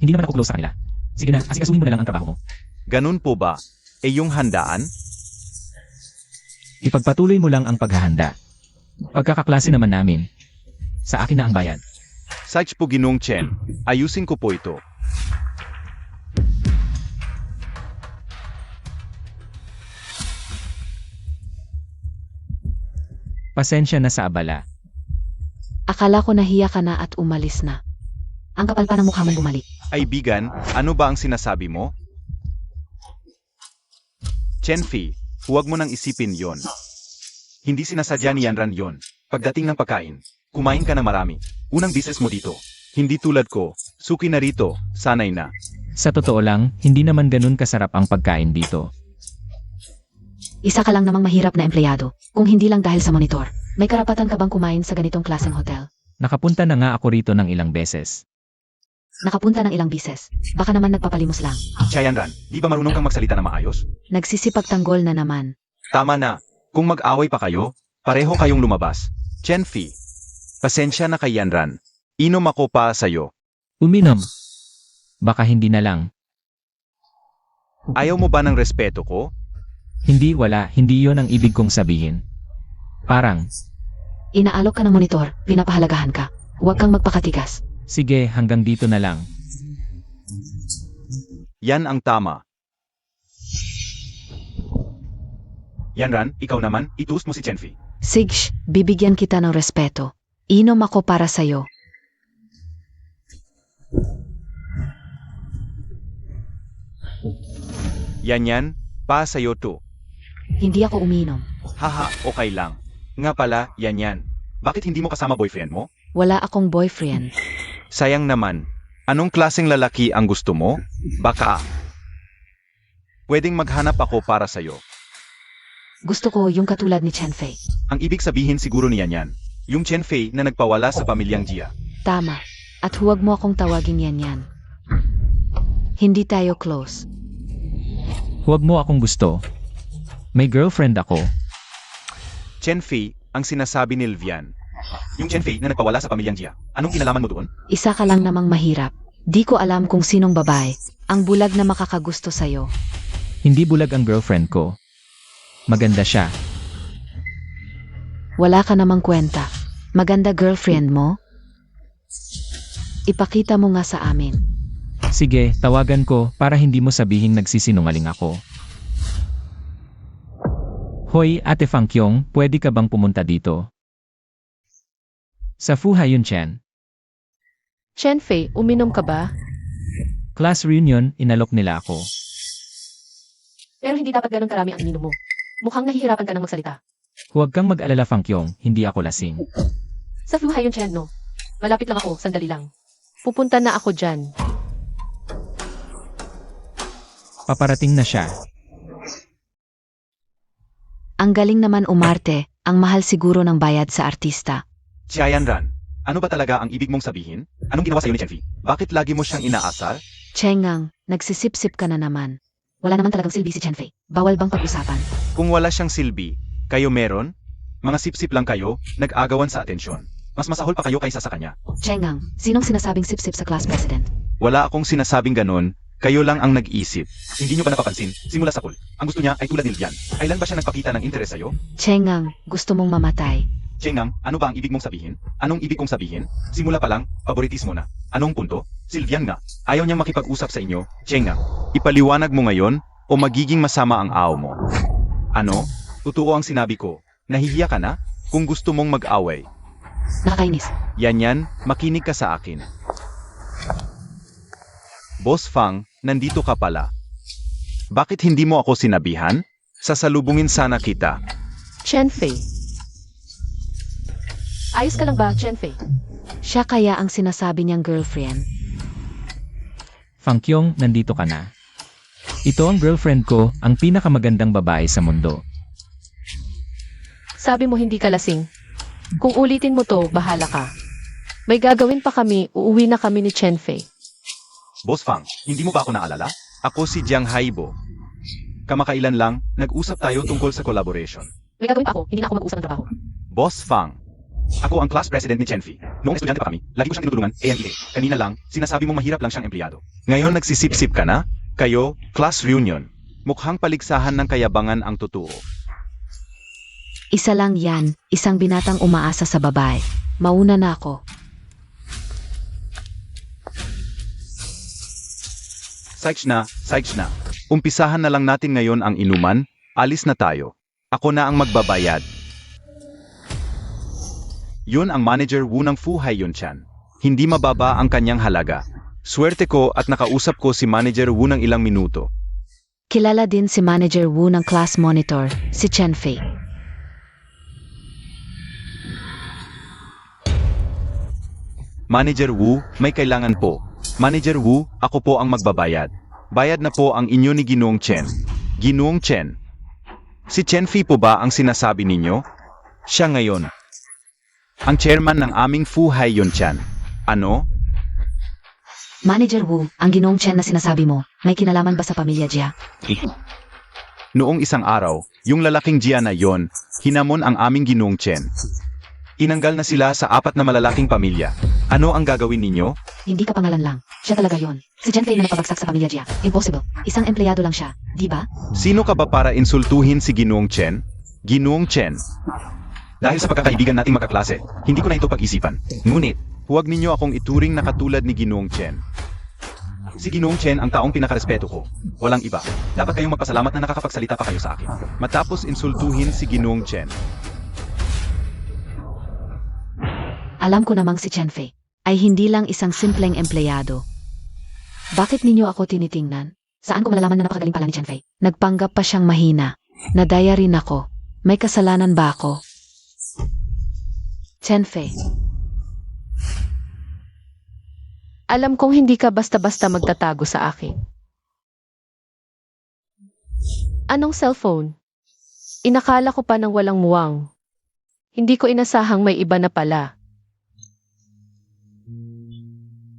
hindi naman ako close sa kanila. Sige na, asikasuhin mo na lang ang trabaho mo. Ganun po ba? E yung handaan? Ipagpatuloy mo lang ang paghahanda. Pagkakaklase naman namin. Sa akin na ang bayad. Sach po Ginoong Chen, ayusin ko po ito. Pasensya na sa abala. Akala ko nahiya ka na at umalis na. Ang kapal pa ng mukha mong bumalik. Aibigan, ano ba ang sinasabi mo? Chen Fi, huwag mo nang isipin yon. Hindi sinasadya ni Yanran yon. Pagdating ng pagkain, kumain ka na marami. Unang business mo dito. Hindi tulad ko, suki na rito, sanay na. Sa totoo lang, hindi naman ganun kasarap ang pagkain dito. Isa ka lang namang mahirap na empleyado, kung hindi lang dahil sa monitor. May karapatan ka bang kumain sa ganitong klaseng hotel? Nakapunta na nga ako rito ng ilang beses. Nakapunta ng ilang bises. Baka naman nagpapalimos lang. Siya Yanran, di ba marunong kang magsalita na maayos? Nagsisipagtanggol na naman. Tama na, kung mag-away pa kayo, pareho kayong lumabas. Chen Fi, pasensya na kay Yanran. Inom ako pa sa'yo. Uminom. Baka hindi na lang. Ayaw mo ba ng respeto ko? Hindi wala, hindi yon ang ibig kong sabihin. Parang, Inaalok ka ng monitor, pinapahalagahan ka. Huwag kang magpakatigas. sige hanggang dito na lang. Yan ang tama. Yanran, ikaw naman, ituos mo si Chen Fi. Sigsh, bibigyan kita ng respeto. Inom ako para sa'yo. Yan, pa sa'yo to. Hindi ako uminom. Haha, okay lang. Nga pala, yan. Bakit hindi mo kasama boyfriend mo? Wala akong boyfriend. Sayang naman. Anong klaseng lalaki ang gusto mo? Baka. Pwedeng maghanap ako para sa'yo. Gusto ko yung katulad ni Chen Fei. Ang ibig sabihin siguro niyan yan. Yung Chen Fei na nagpawala sa pamilyang Jia. Tama. At huwag mo akong tawagin yan. Hindi tayo close. Huwag mo akong gusto. May girlfriend ako. Chen Fei, ang sinasabi ni Lvian. Yung Chen Fei na nagpawala sa pamilyang Jia. Anong kinalaman mo doon? Isa ka lang namang mahirap. Di ko alam kung sinong babae ang bulag na makakagusto sa'yo. Hindi bulag ang girlfriend ko. Maganda siya. Wala ka namang kwenta. Maganda girlfriend mo? Ipakita mo nga sa amin. Sige, tawagan ko para hindi mo sabihing nagsisinungaling ako. Hoy, Ate Fangkyong, pwede ka bang pumunta dito? Sa Fu Haiyun Chen. Chen Fei, uminom ka ba? Class reunion, inalok nila ako. Pero hindi dapat ganun karami ang ininom mo. Mukhang nahihirapan ka ng magsalita. Huwag kang mag-alala Fangkyong, hindi ako lasing. Sa Fu Haiyun Chen, no? Malapit lang ako, sandali lang. Pupunta na ako dyan. Paparating na siya. Ang galing naman umarte, ang mahal siguro ng bayad sa artista. Siya Yanran, ano ba talaga ang ibig mong sabihin? Anong ginawa sa'yo ni Chen Fei? Bakit lagi mo siyang inaasar? Chengang, nagsisip-sip ka na naman. Wala naman talagang silbi si Chen Fei. Bawal bang pag-usapan? Kung wala siyang silbi, kayo meron? Mga sip-sip lang kayo, nag-agawan sa atensyon. Mas masahol pa kayo kaysa sa kanya. Chengang, sinong sinasabing sip-sip sa class president? Wala akong sinasabing ganon, kayo lang ang nag-isip. Hindi nyo ba napapansin, simula sa pool, ang gusto niya ay tulad ni Lian. Kailan ba siya nagpakita ng interes sa'yo? Chengang, gusto mong mamatay. Chengang, ano ba ang ibig mong sabihin? Anong ibig kong sabihin? Simula pa lang, favoritismo na. Anong punto? Sylvian nga. Ayaw niyang makipag-usap sa inyo. Chengang, ipaliwanag mo ngayon o magiging masama ang aw mo. Ano? Totoo ang sinabi ko. Nahihiya ka na? Kung gusto mong mag-away. Nakakainis. Yan, makinig ka sa akin. Boss Fang, nandito ka pala. Bakit hindi mo ako sinabihan? Sasalubungin sana kita. Chen Fei. Ayos ka lang ba, Chen Fei? Siya kaya ang sinasabi niyang girlfriend. Fang Kyong, nandito ka na. Ito ang girlfriend ko, ang pinakamagandang babae sa mundo. Sabi mo hindi ka lasing. Kung ulitin mo to, bahala ka. May gagawin pa kami, uuwi na kami ni Chen Fei. Boss Fang, hindi mo ba ako naalala? Ako si Jiang Haibo. Kamakailan lang, nag-usap tayo tungkol sa collaboration. May gagawin pa ako, hindi na ako mag-usap ng trabaho. Boss Fang, ako ang class president ni Chen Fei. Noong estudyante pa kami, lagi ko siyang tinutulungan, AMEA. Kanina lang, sinasabi mo mahirap lang siyang empleyado. Ngayon nagsisip-sip ka na? Kayo, class reunion. Mukhang paligsahan ng kayabangan ang totoo. Isa lang yan, isang binatang umaasa sa babae. Mauna na ako. Sykes na. Umpisahan na lang natin ngayon ang inuman, alis na tayo. Ako na ang magbabayad. Yun ang manager Wu ng Fu Haiyunchan. Hindi mababa ang kanyang halaga. Swerte ko at nakausap ko si manager Wu ng ilang minuto. Kilala din si Manager Wu ng class monitor, si Chen Fei. Manager Wu, may kailangan po. Manager Wu, ako po ang magbabayad. Bayad na po ang inyo ni Ginoong Chen. Ginoong Chen. Si Chen Fei po ba ang sinasabi ninyo? Siya ngayon. Ang chairman ng aming Fu Haiyunchan. Ano? Manager Wu, ang Ginoong Chen na sinasabi mo, may kinalaman ba sa pamilya Jia? Noong isang araw, yung lalaking Jia na yon, hinamon ang aming Ginoong Chen. Inanggal na sila sa 4 na malalaking pamilya. Ano ang gagawin ninyo? Hindi ka pangalan lang. Siya talaga yon. Si Chen Fei na napabagsak sa pamilya Jia. Impossible. Isang empleyado lang siya, di ba? Sino ka ba para insultuhin si Ginoong Chen? Ginoong Chen. Dahil sa pagkakaibigan nating magkaklase, hindi ko na ito pag-isipan. Ngunit, huwag ninyo akong ituring na katulad ni Ginoong Chen. Si Ginoong Chen ang taong pinakarespeto ko. Walang iba. Dapat kayong magpasalamat na nakakapagsalita pa kayo sa akin. Matapos insultuhin si Ginoong Chen. Alam ko namang si Chen Fei ay hindi lang isang simpleng empleyado. Bakit ninyo ako tinitingnan? Saan ko malalaman na napakagaling pala ni Chen Fei? Nagpanggap pa siyang mahina. Nadaya rin ako. May kasalanan ba ako? Chen Fei. Alam kong hindi ka basta-basta magtatago sa akin. Anong cellphone? Inakala ko pa ng walang muwang. Hindi ko inasahang may iba na pala.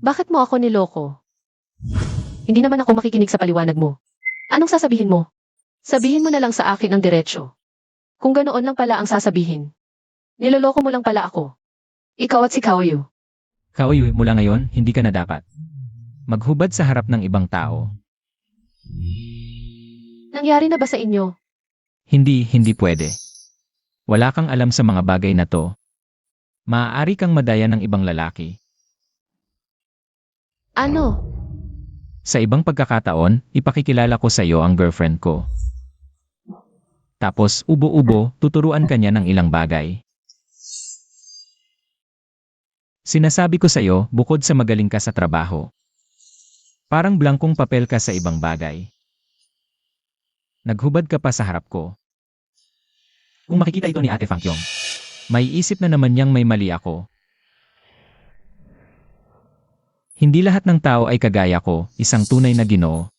Bakit mo ako niloko? Hindi naman ako makikinig sa paliwanag mo. Anong sasabihin mo? Sabihin mo na lang sa akin ang diretsyo. Kung ganoon lang pala ang sasabihin. Niloloko mo lang pala ako. Ikaw at si Kaoyu. Kaoy, mula ngayon, hindi ka na dapat maghubad sa harap ng ibang tao. Nangyari na ba sa inyo? Hindi pwede. Wala kang alam sa mga bagay na to. Maaari kang madaya ng ibang lalaki. Ano? Sa ibang pagkakataon, ipakikilala ko sa iyo ang girlfriend ko. Tapos, ubo-ubo, tuturuan ka niya ng ilang bagay. Sinasabi ko sa iyo, bukod sa magaling ka sa trabaho, parang blankong papel ka sa ibang bagay. Naghubad ka pa sa harap ko. Kung makikita ito ni Ate Fang Kyong, may isip na naman niyang may mali ako. Hindi lahat ng tao ay kagaya ko, isang tunay na Ginoo.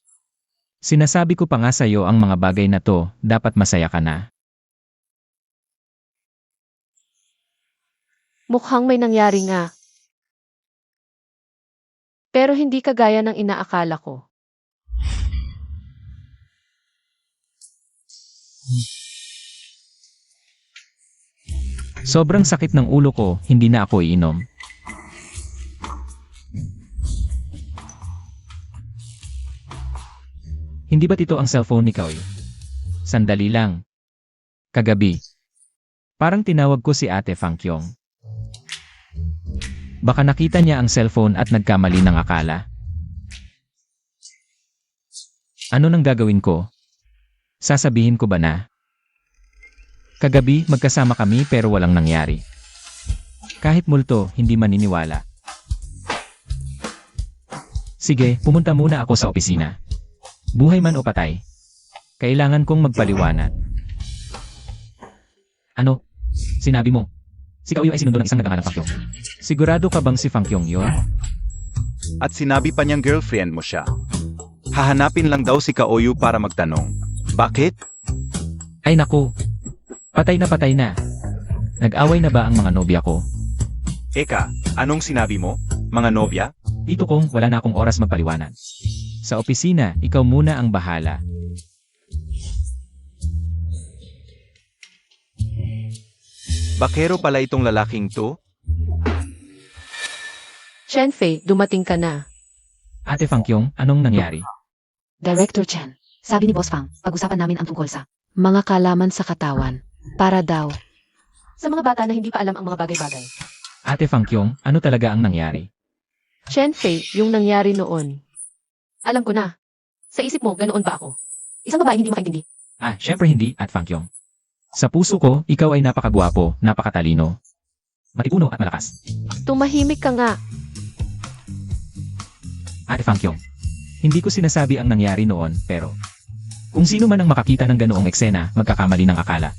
Sinasabi ko pa nga sa iyo ang mga bagay na to, dapat masaya ka na. Mukhang may nangyari nga. Pero hindi kagaya ng inaakala ko. Sobrang sakit ng ulo ko, hindi na ako iinom. Hindi ba't ito ang cellphone ni Kaoy? Sandali lang. Kagabi, Parang tinawag ko si Ate Fangkyong. Baka nakita niya ang cellphone at nagkamali ng akala. Ano nang gagawin ko? Sasabihin ko ba na? Kagabi magkasama kami pero walang nangyari. Kahit multo, hindi maniniwala. Sige, pumunta muna ako sa opisina. Buhay man o patay. Kailangan kong magpaliwanag. Ano? Sinabi mo? Si Kaoyu ay sinundo ng isang nagangalang Fangkyong. Sigurado ka bang si Fangkyong yon? At sinabi pa niyang girlfriend mo siya. Hahanapin lang daw si Kaoyu para magtanong. Bakit? Ay naku. Patay na. Nag-away na ba ang mga nobya ko? Eka, anong sinabi mo? Mga nobya? Dito kong wala na akong oras magpaliwanag. Sa opisina, ikaw muna ang bahala. Bakero pala itong lalaking to? Shenfei, dumating ka na. Ate Fangkyong, anong nangyari? Director Chen, sabi ni Boss Fang, pag-usapan namin ang tungkol sa mga kalaman sa katawan. Para daw. Sa mga bata na hindi pa alam ang mga bagay-bagay. Ate Fangkyong, ano talaga ang nangyari? Shenfei, yung nangyari noon. Alam ko na. Sa isip mo, ganoon ba ako? Isang babae hindi makaintindi. Syempre hindi, At Fangkyong. Sa puso ko, ikaw ay napakagwapo, napakatalino, matipuno at malakas. Tumahimik ka nga. Ate Fangkyong, hindi ko sinasabi ang nangyari noon, pero kung sino man ang makakita ng ganoong eksena, magkakamali ng akala.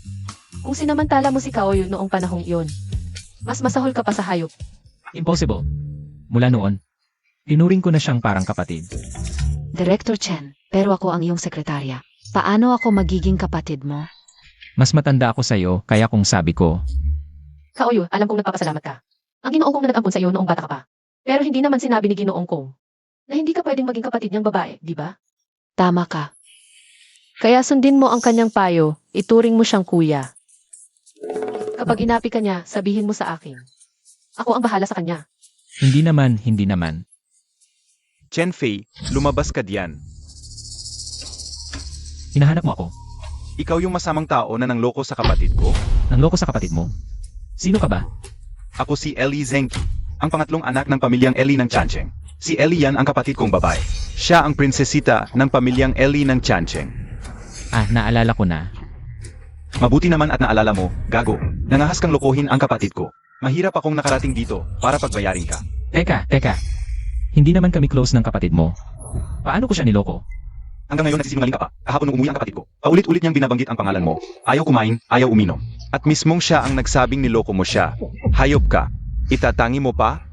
Kung sinamantala mo si Kaoyu noong panahong iyon, mas masahol ka pa sa hayop. Impossible. Mula noon, tinuring ko na siyang parang kapatid. Director Chen, pero ako ang iyong sekretarya. Paano ako magiging kapatid mo? Mas matanda ako sa iyo, kaya kung sabi ko, Kaoyu, alam kong nagpapasalamat ka. Ang Ginoong kong na nag-ampon sa iyo noong bata ka pa. Pero hindi naman sinabi ni Ginoong kong na hindi ka pwedeng maging kapatid niyang babae, di ba? Tama ka. Kaya sundin mo ang kanyang payo, ituring mo siyang kuya. Kapag inapi ka niya, sabihin mo sa akin. Ako ang bahala sa kanya. hindi naman. Chenfei, lumabas ka diyan. Hinahanap mo ako. Ikaw yung masamang tao na nangloko sa kapatid ko? Nangloko sa kapatid mo. Sino ka ba? Ako si Ellie Zenki, ang pangatlong anak ng pamilyang Ellie ng Chancheng. Si Ellie yan ang kapatid kong babae. Siya ang prinsesita ng pamilyang Ellie ng Chancheng. Naalala ko na. Mabuti naman at naalala mo, gago. Nangahas kang lokohin ang kapatid ko. Mahirap akong nakarating dito para pagbayarin ka. Teka. Hindi naman kami close ng kapatid mo. Paano ko siya niloko? Hanggang ngayon nagsisinungaling ka pa. Kahapon nung umuwi ang kapatid ko. Paulit-ulit niyang binabanggit ang pangalan mo. Ayaw kumain, ayaw uminom. At mismong siya ang nagsabing niloko mo siya. Hayop ka. Itatangi mo pa?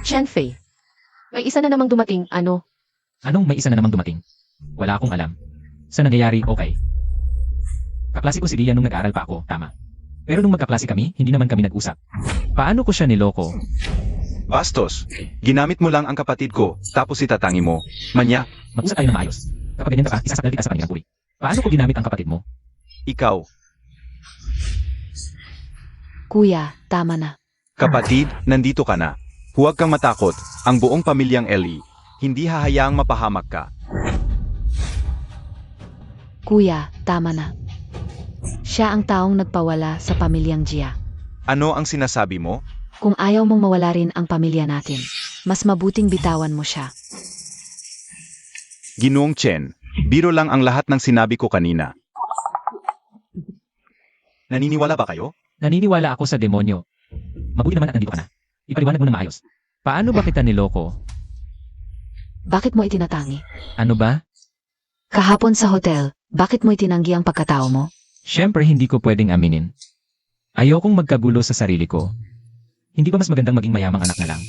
Shenfei, may isa na namang dumating, ano? Anong may isa na namang dumating? Wala akong alam. Sa nangyayari, okay. Kaklase ko si Dia nung nag-aaral pa ako, tama. Pero nung magkaklase kami, hindi naman kami nag-usap. Paano ko siya niloko? Bastos. Ginamit mo lang ang kapatid ko, tapos itatangi mo. Manya, Mag-usap tayo ng maayos. Kapag ganyan ka pa, isasakdal kita sa kanilang puri. Paano ko ginamit ang kapatid mo? ikaw. Kuya, tama na. Kapatid, nandito ka na. Huwag kang matakot. Ang buong pamilyang Ellie, hindi hahayaang mapahamak ka. Kuya, tama na. Siya ang taong nagpawala sa pamilyang Jia. Ano ang sinasabi mo? Kung ayaw mong mawala rin ang pamilya natin, mas mabuting bitawan mo siya. Ginoong Chen, biro lang ang lahat ng sinabi ko kanina. Naniniwala ba kayo? Naniniwala ako sa demonyo. Mabuti naman at nandito ka na. Ipaliwanag mo na maayos. Paano ba kita niloko? Bakit mo itinatangi? Ano ba? Kahapon sa hotel, bakit mo itinanggi ang pagkatao mo? Siyempre hindi ko pwedeng aminin. Ayokong magkagulo sa sarili ko. Hindi ba mas magandang maging mayamang anak na lang?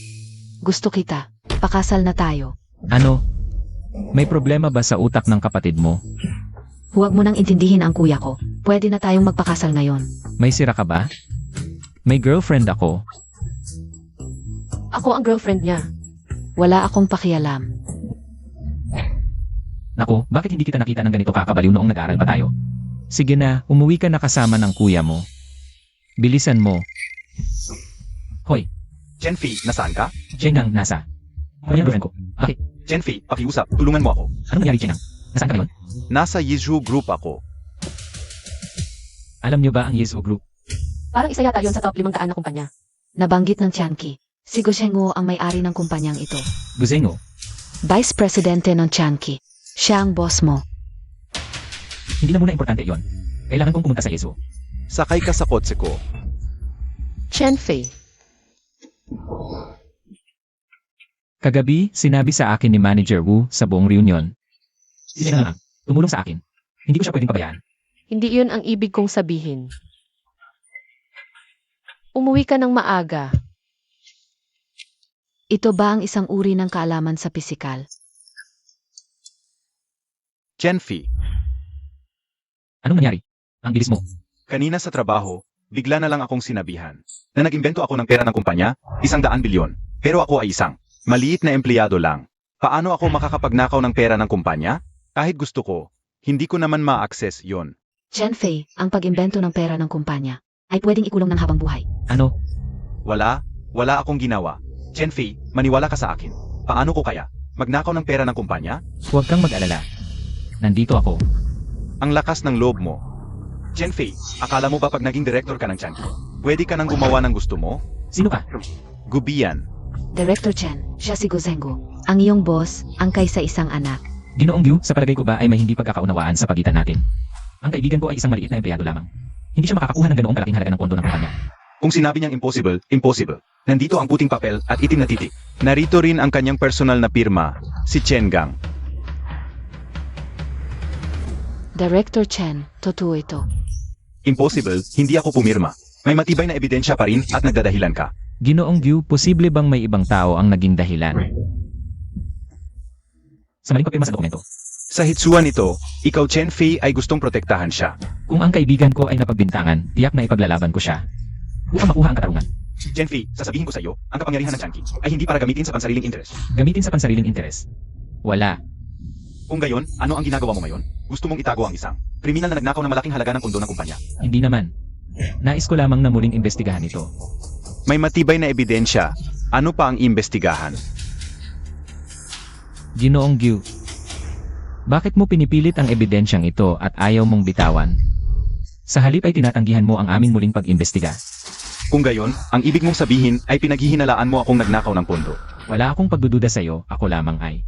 Gusto kita. Pakasal na tayo. Ano? May problema ba sa utak ng kapatid mo? Huwag mo nang intindihin ang kuya ko. Pwede na tayong magpakasal ngayon. May sira ka ba? May girlfriend ako. Ako ang girlfriend niya. Wala akong pakialam. Naku, bakit hindi kita nakita ng ganito kakabaliw noong nag-aaral pa tayo? Sige na, umuwi ka na kasama ng kuya mo. Bilisan mo. Hoy, Chenfei, nasaan ka? Chenang, nasa. Ano yung girlfriend ko? Bakit? Chenfei, pakiusap, tulungan mo ako. Anong nangyari, Chenang? Nasaan ka ngayon? Nasa Yizhu Group ako. Alam niyo ba ang Yesu Group? Parang isa yata yon sa top 500 na kumpanya. Nabanggit ng Tianqi. Si Gusengo ang may-ari ng kumpanyang ito. Guzengo, Vice Presidente ng Tianqi. Siya ang boss mo. hindi na muna importante yon. Kailangan kong pumunta sa Yeso. Sakay ka sa kotse ko. Chen Fei. Kagabi, sinabi sa akin ni Manager Wu sa buong reunion. Siya na lang, tumulong sa akin. Hindi ko siya pwedeng pabayaan. Hindi yun ang ibig kong sabihin. Umuwi ka ng maaga. Ito ba ang isang uri ng kaalaman sa pisikal? Chenfi, Anong nangyari? Ang bilis mo. kanina sa trabaho, bigla na lang akong sinabihan na nag-imbento ako ng pera ng kumpanya, 100 bilyon. Pero ako ay isang maliit na empleyado lang. Paano ako makakapagnakaw ng pera ng kumpanya? Kahit gusto ko, hindi ko naman ma-access yon. Chen Fei, ang pag-imbento ng pera ng kumpanya ay pwedeng ikulong ng habang buhay. Ano? Wala akong ginawa. Chenfi, maniwala ka sa akin. Paano ko kaya magnakaw ng pera ng kumpanya? Huwag kang mag-alala. Nandito ako. Ang lakas ng loob mo. Chenfi, akala mo ba pag naging director ka ng Tianqi, pwede ka nang gumawa ng gusto mo? Sino ka? Gubian. Director Chen, siya si Gusengo. Ang iyong boss, ang kaysa isang anak. Ginoong Yu, sa palagay ko ba ay may hindi pagkakaunawaan sa pagitan natin? Ang kaibigan ko ay isang maliit na empleyado lamang. Hindi siya makakakuha ng ganoong kalaking halaga ng pondo ng kumpanya. Kung sinabi niyang impossible, impossible. Nandito ang puting papel at itim na titik. Narito rin ang kanyang personal na pirma, si Chen Gang. Director Chen, totoo ito. Impossible, hindi ako pumirma. May matibay na ebidensya pa rin at nagdadahilan ka. Ginoong Yu, posible bang may ibang tao ang naging dahilan? Sa maling papirma sa dokumento. Sa hitsuan ito, ikaw Chen Fei ay gustong protektahan siya. Kung ang kaibigan ko ay napagbintangan, tiyak na ipaglalaban ko siya. Upang makuha ang katarungan. Chen Fei, sasabihin ko sa iyo, ang kapangyarihan ng Tianqi ay hindi para gamitin sa pansariling interes. Gamitin sa pansariling interes. Wala. Kung gayon, ano ang ginagawa mo ngayon? Gusto mong itago ang isang kriminal na nagnakaw ng malaking halaga ng pondo ng kumpanya. Hindi naman. Nais ko lamang na muling imbestigahan ito. May matibay na ebidensya. Ano pa ang imbestigahan? Ginoong Yu, bakit mo pinipilit ang ebidensyang ito at ayaw mong bitawan? Sa halip ay tinatanggihan mo ang aming muling pag-imbestiga. Kung gayon, ang ibig mong sabihin ay pinaghihinalaan mo akong nagnakaw ng pondo. Wala akong pagdududa sa iyo, ako lamang ay.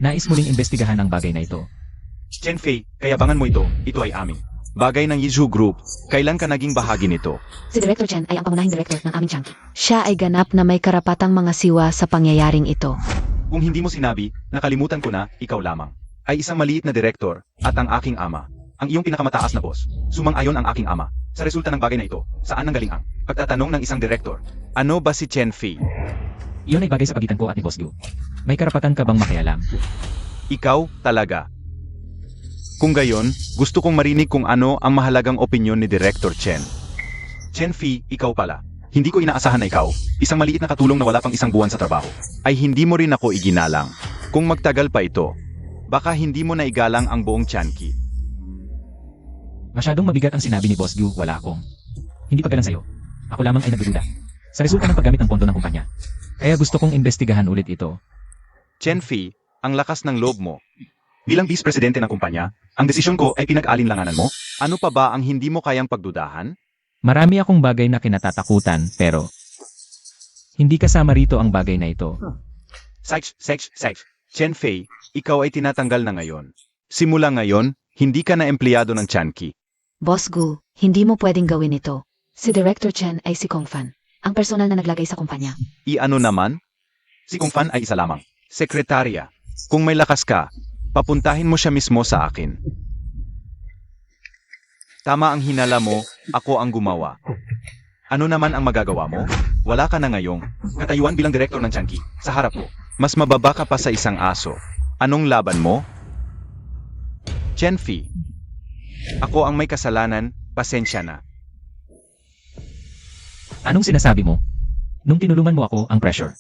Nais muling imbestigahan ang bagay na ito. Chen Fei, kayabangan mo ito ay amin. Bagay ng Yizhu Group, kailan ka naging bahagi nito? Si Director Chen ay ang pangunahing director ng aming Tianqi. Siya ay ganap na may karapatang mga siwa sa pangyayaring ito. Kung hindi mo sinabi, nakalimutan ko na, ikaw lamang. Ay isang maliit na direktor, at ang aking ama. Ang iyong pinakamataas na boss. Sumang-ayon ang aking ama. Sa resulta ng bagay na ito, saan nanggaling ang pagtatanong ng isang direktor? Ano ba si Chen Fei? Iyon ay bagay sa pagitan ko at ni Boss Yu. May karapatan ka bang makialam? Ikaw, talaga. Kung gayon, gusto kong marinig kung ano ang mahalagang opinyon ni Director Chen. Chen Fei, ikaw pala. Hindi ko inaasahan na ikaw, isang maliit na katulong na wala pang isang buwan sa trabaho, ay hindi mo rin ako iginalang. Kung magtagal pa ito, baka hindi mo na igalang ang buong Tianqi. Masyadong mabigat ang sinabi ni Boss Yu, wala akong. Hindi paggalan sa'yo. Ako lamang ay nagdududa. Sa resulta ng paggamit ng pondo ng kumpanya. Kaya gusto kong imbestigahan ulit ito. Chen Fei, ang lakas ng loob mo. Bilang vice presidente ng kumpanya, ang desisyon ko ay pinag-alinlanganan mo? Ano pa ba ang hindi mo kayang pagdudahan? Marami akong bagay na kinatatakutan, pero hindi kasama rito ang bagay na ito. Sex. Chen Fei, ikaw ay tinatanggal na ngayon. Simula ngayon, hindi ka na empleyado ng Tianqi. Boss Gu, hindi mo pwedeng gawin ito. Si Director Chen ay si Kong Fan, ang personal na naglagay sa kumpanya. Iano naman? Si Kung Fan ay isa lamang. Sekretarya. Kung may lakas ka, papuntahin mo siya mismo sa akin. Tama ang hinala mo, ako ang gumawa. Ano naman ang magagawa mo? Wala ka na ngayong katayuan bilang direktor ng Tianqi. Sa harap ko, mas mababa ka pa sa isang aso. Anong laban mo? Chen Fei. Ako ang may kasalanan, pasensya na. Anong sinasabi mo? Nung tinulungan mo ako, ang pressure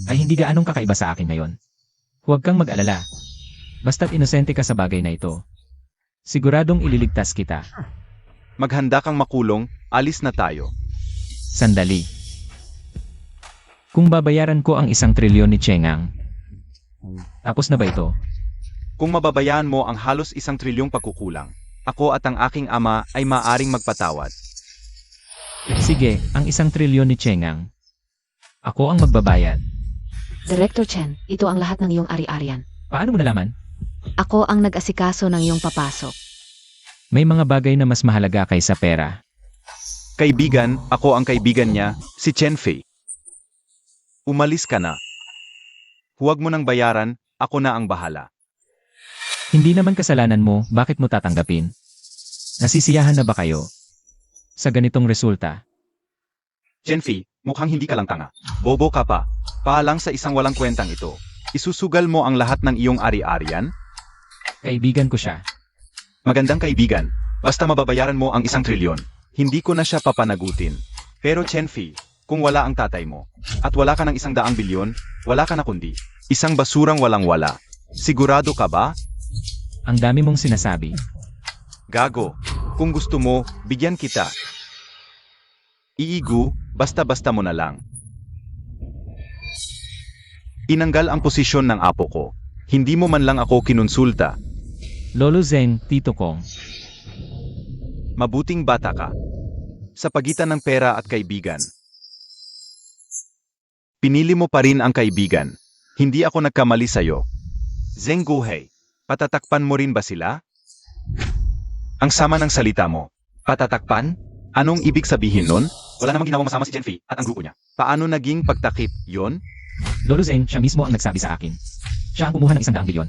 ay hindi gaanong kakaiba sa akin ngayon. Huwag kang mag-alala. Basta't inosente ka sa bagay na ito. Siguradong ililigtas kita. Maghanda kang makulong, alis na tayo. Sandali. Kung babayaran ko ang 1 trilyon ni Chengang, tapos na ba ito? Kung mababayaan mo ang halos 1 trilyong pagkukulang, ako at ang aking ama ay maaring magpatawad. Sige, ang 1 trilyon ni Chengang. Ako ang magbabayad. Director Chen, ito ang lahat ng iyong ari-arian. Paano mo nalaman? Ako ang nag-asikaso ng iyong papasok. May mga bagay na mas mahalaga kaysa pera. Kaibigan, ako ang kaibigan niya, si Chen Fei. Umalis ka na. Huwag mo nang bayaran, ako na ang bahala. Hindi naman kasalanan mo, bakit mo tatanggapin? Nasisiyahan na ba kayo? Sa ganitong resulta, Chen Fei, mukhang hindi ka lang tanga. Bobo ka pa. Paalang sa isang walang kwentang ito. Isusugal mo ang lahat ng iyong ari-arian? kaibigan ko siya. Magandang kaibigan, basta mababayaran mo ang 1 trilyon. Hindi ko na siya papanagutin. Pero Chen Fei, kung wala ang tatay mo, at wala ka ng 100 bilyon, wala ka na kundi isang basurang walang-wala. Sigurado ka ba? Ang dami mong sinasabi. Gago, kung gusto mo, bigyan kita. Iigu, basta-basta mo na lang. Inanggal ang posisyon ng apo ko. Hindi mo man lang ako kinonsulta. Lolo Zeng, Tito Kong. Mabuting bata ka. Sa pagitan ng pera at kaibigan. Pinili mo pa rin ang kaibigan. Hindi ako nagkamali sa'yo. Zeng Guhei, patatakpan mo rin ba sila? Ang sama ng salita mo. Patatakpan? Anong ibig sabihin nun? Wala namang ginawang masama si Chen Fei at ang grupo niya. Paano naging pagtakip yon? Lolo Zeng, siya mismo ang nagsabi sa akin. Siya ang kumuha ng 100 bilyon.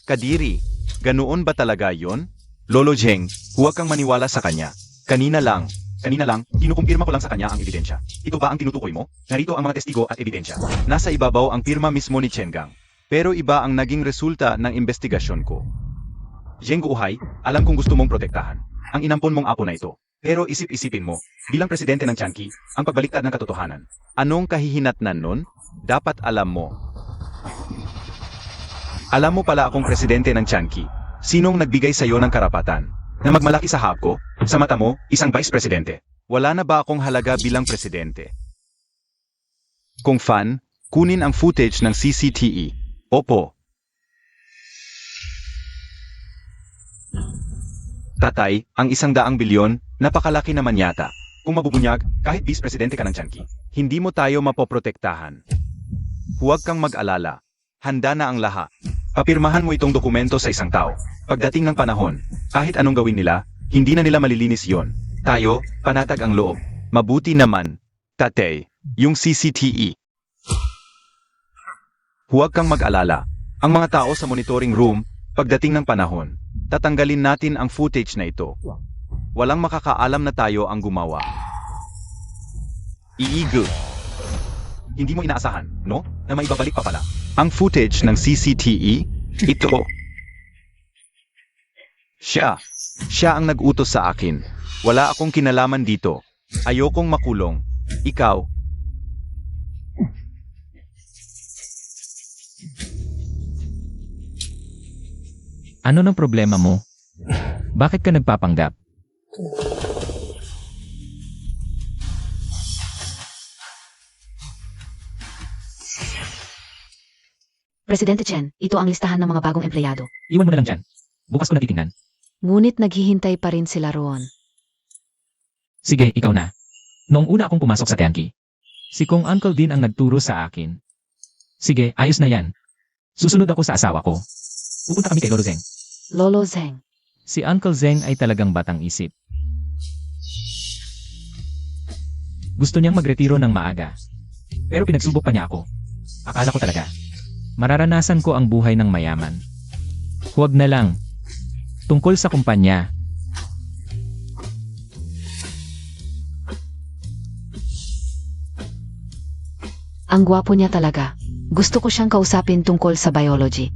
Kadiri, ganoon ba talaga yon? Lolo Zheng, huwag kang maniwala sa kanya. Kanina lang, kinukumpirma ko lang sa kanya ang ebidensya. Ito ba ang tinutukoy mo? Narito ang mga testigo at ebidensya. Nasa ibabaw ang pirma mismo ni Chengang. Pero iba ang naging resulta ng investigasyon ko. Zheng Guohai, alam kong gusto mong protektahan ang inampon mong apo na ito. Pero isip-isipin mo, bilang presidente ng Chanqi, ang pagbaliktad ng katotohanan. Anong kahihinatnan nun? Dapat alam mo. Alam mo pala akong presidente ng Chanqi. Sinong nagbigay sa'yo ng karapatan na magmalaki sa hap ko? Sa mata mo, isang vice presidente. Wala na ba akong halaga bilang presidente? Kung fan, kunin ang footage ng CCTV. Opo. Tatay, ang 100 bilyon, napakalaki naman yata. Kung mabubunyag, kahit vice presidente ka ng Chanqi, hindi mo tayo mapoprotektahan. Huwag kang mag-alala. Handa na ang lahat. Papirmahan mo itong dokumento sa isang tao. Pagdating ng panahon, kahit anong gawin nila, hindi na nila malilinis yon. Tayo, panatag ang loob. Mabuti naman, tatay, yung CCTV. Huwag kang mag-alala. Ang mga tao sa monitoring room, pagdating ng panahon, tatanggalin natin ang footage na ito. Walang makakaalam na tayo ang gumawa. Iigo. Hindi mo inaasahan, no? Na may babalik pa pala. Ang footage ng CCTV, ito. Siya ang nag-utos sa akin. Wala akong kinalaman dito. Ayokong makulong. Ikaw. Ano ng problema mo? Bakit ka nagpapanggap? Presidente Chen, ito ang listahan ng mga bagong empleyado. Iwan mo na lang dyan. Bukas ko natitingnan. Ngunit naghihintay pa rin sila roon. Sige, ikaw na. Noong una akong pumasok sa Tianqi, si Kong Uncle din ang nagturo sa akin. Sige, ayos na yan. Susunod ako sa asawa ko. Pupunta kami kay Lolo Zeng. Lolo Zeng, Si Uncle Zeng ay talagang batang isip. Gusto niyang magretiro ng maaga. Pero pinagsubok pa niya ako. Akala ko talaga, mararanasan ko ang buhay ng mayaman. Huwag na lang. Tungkol sa kumpanya. ang gwapo niya talaga. Gusto ko siyang kausapin tungkol sa biology.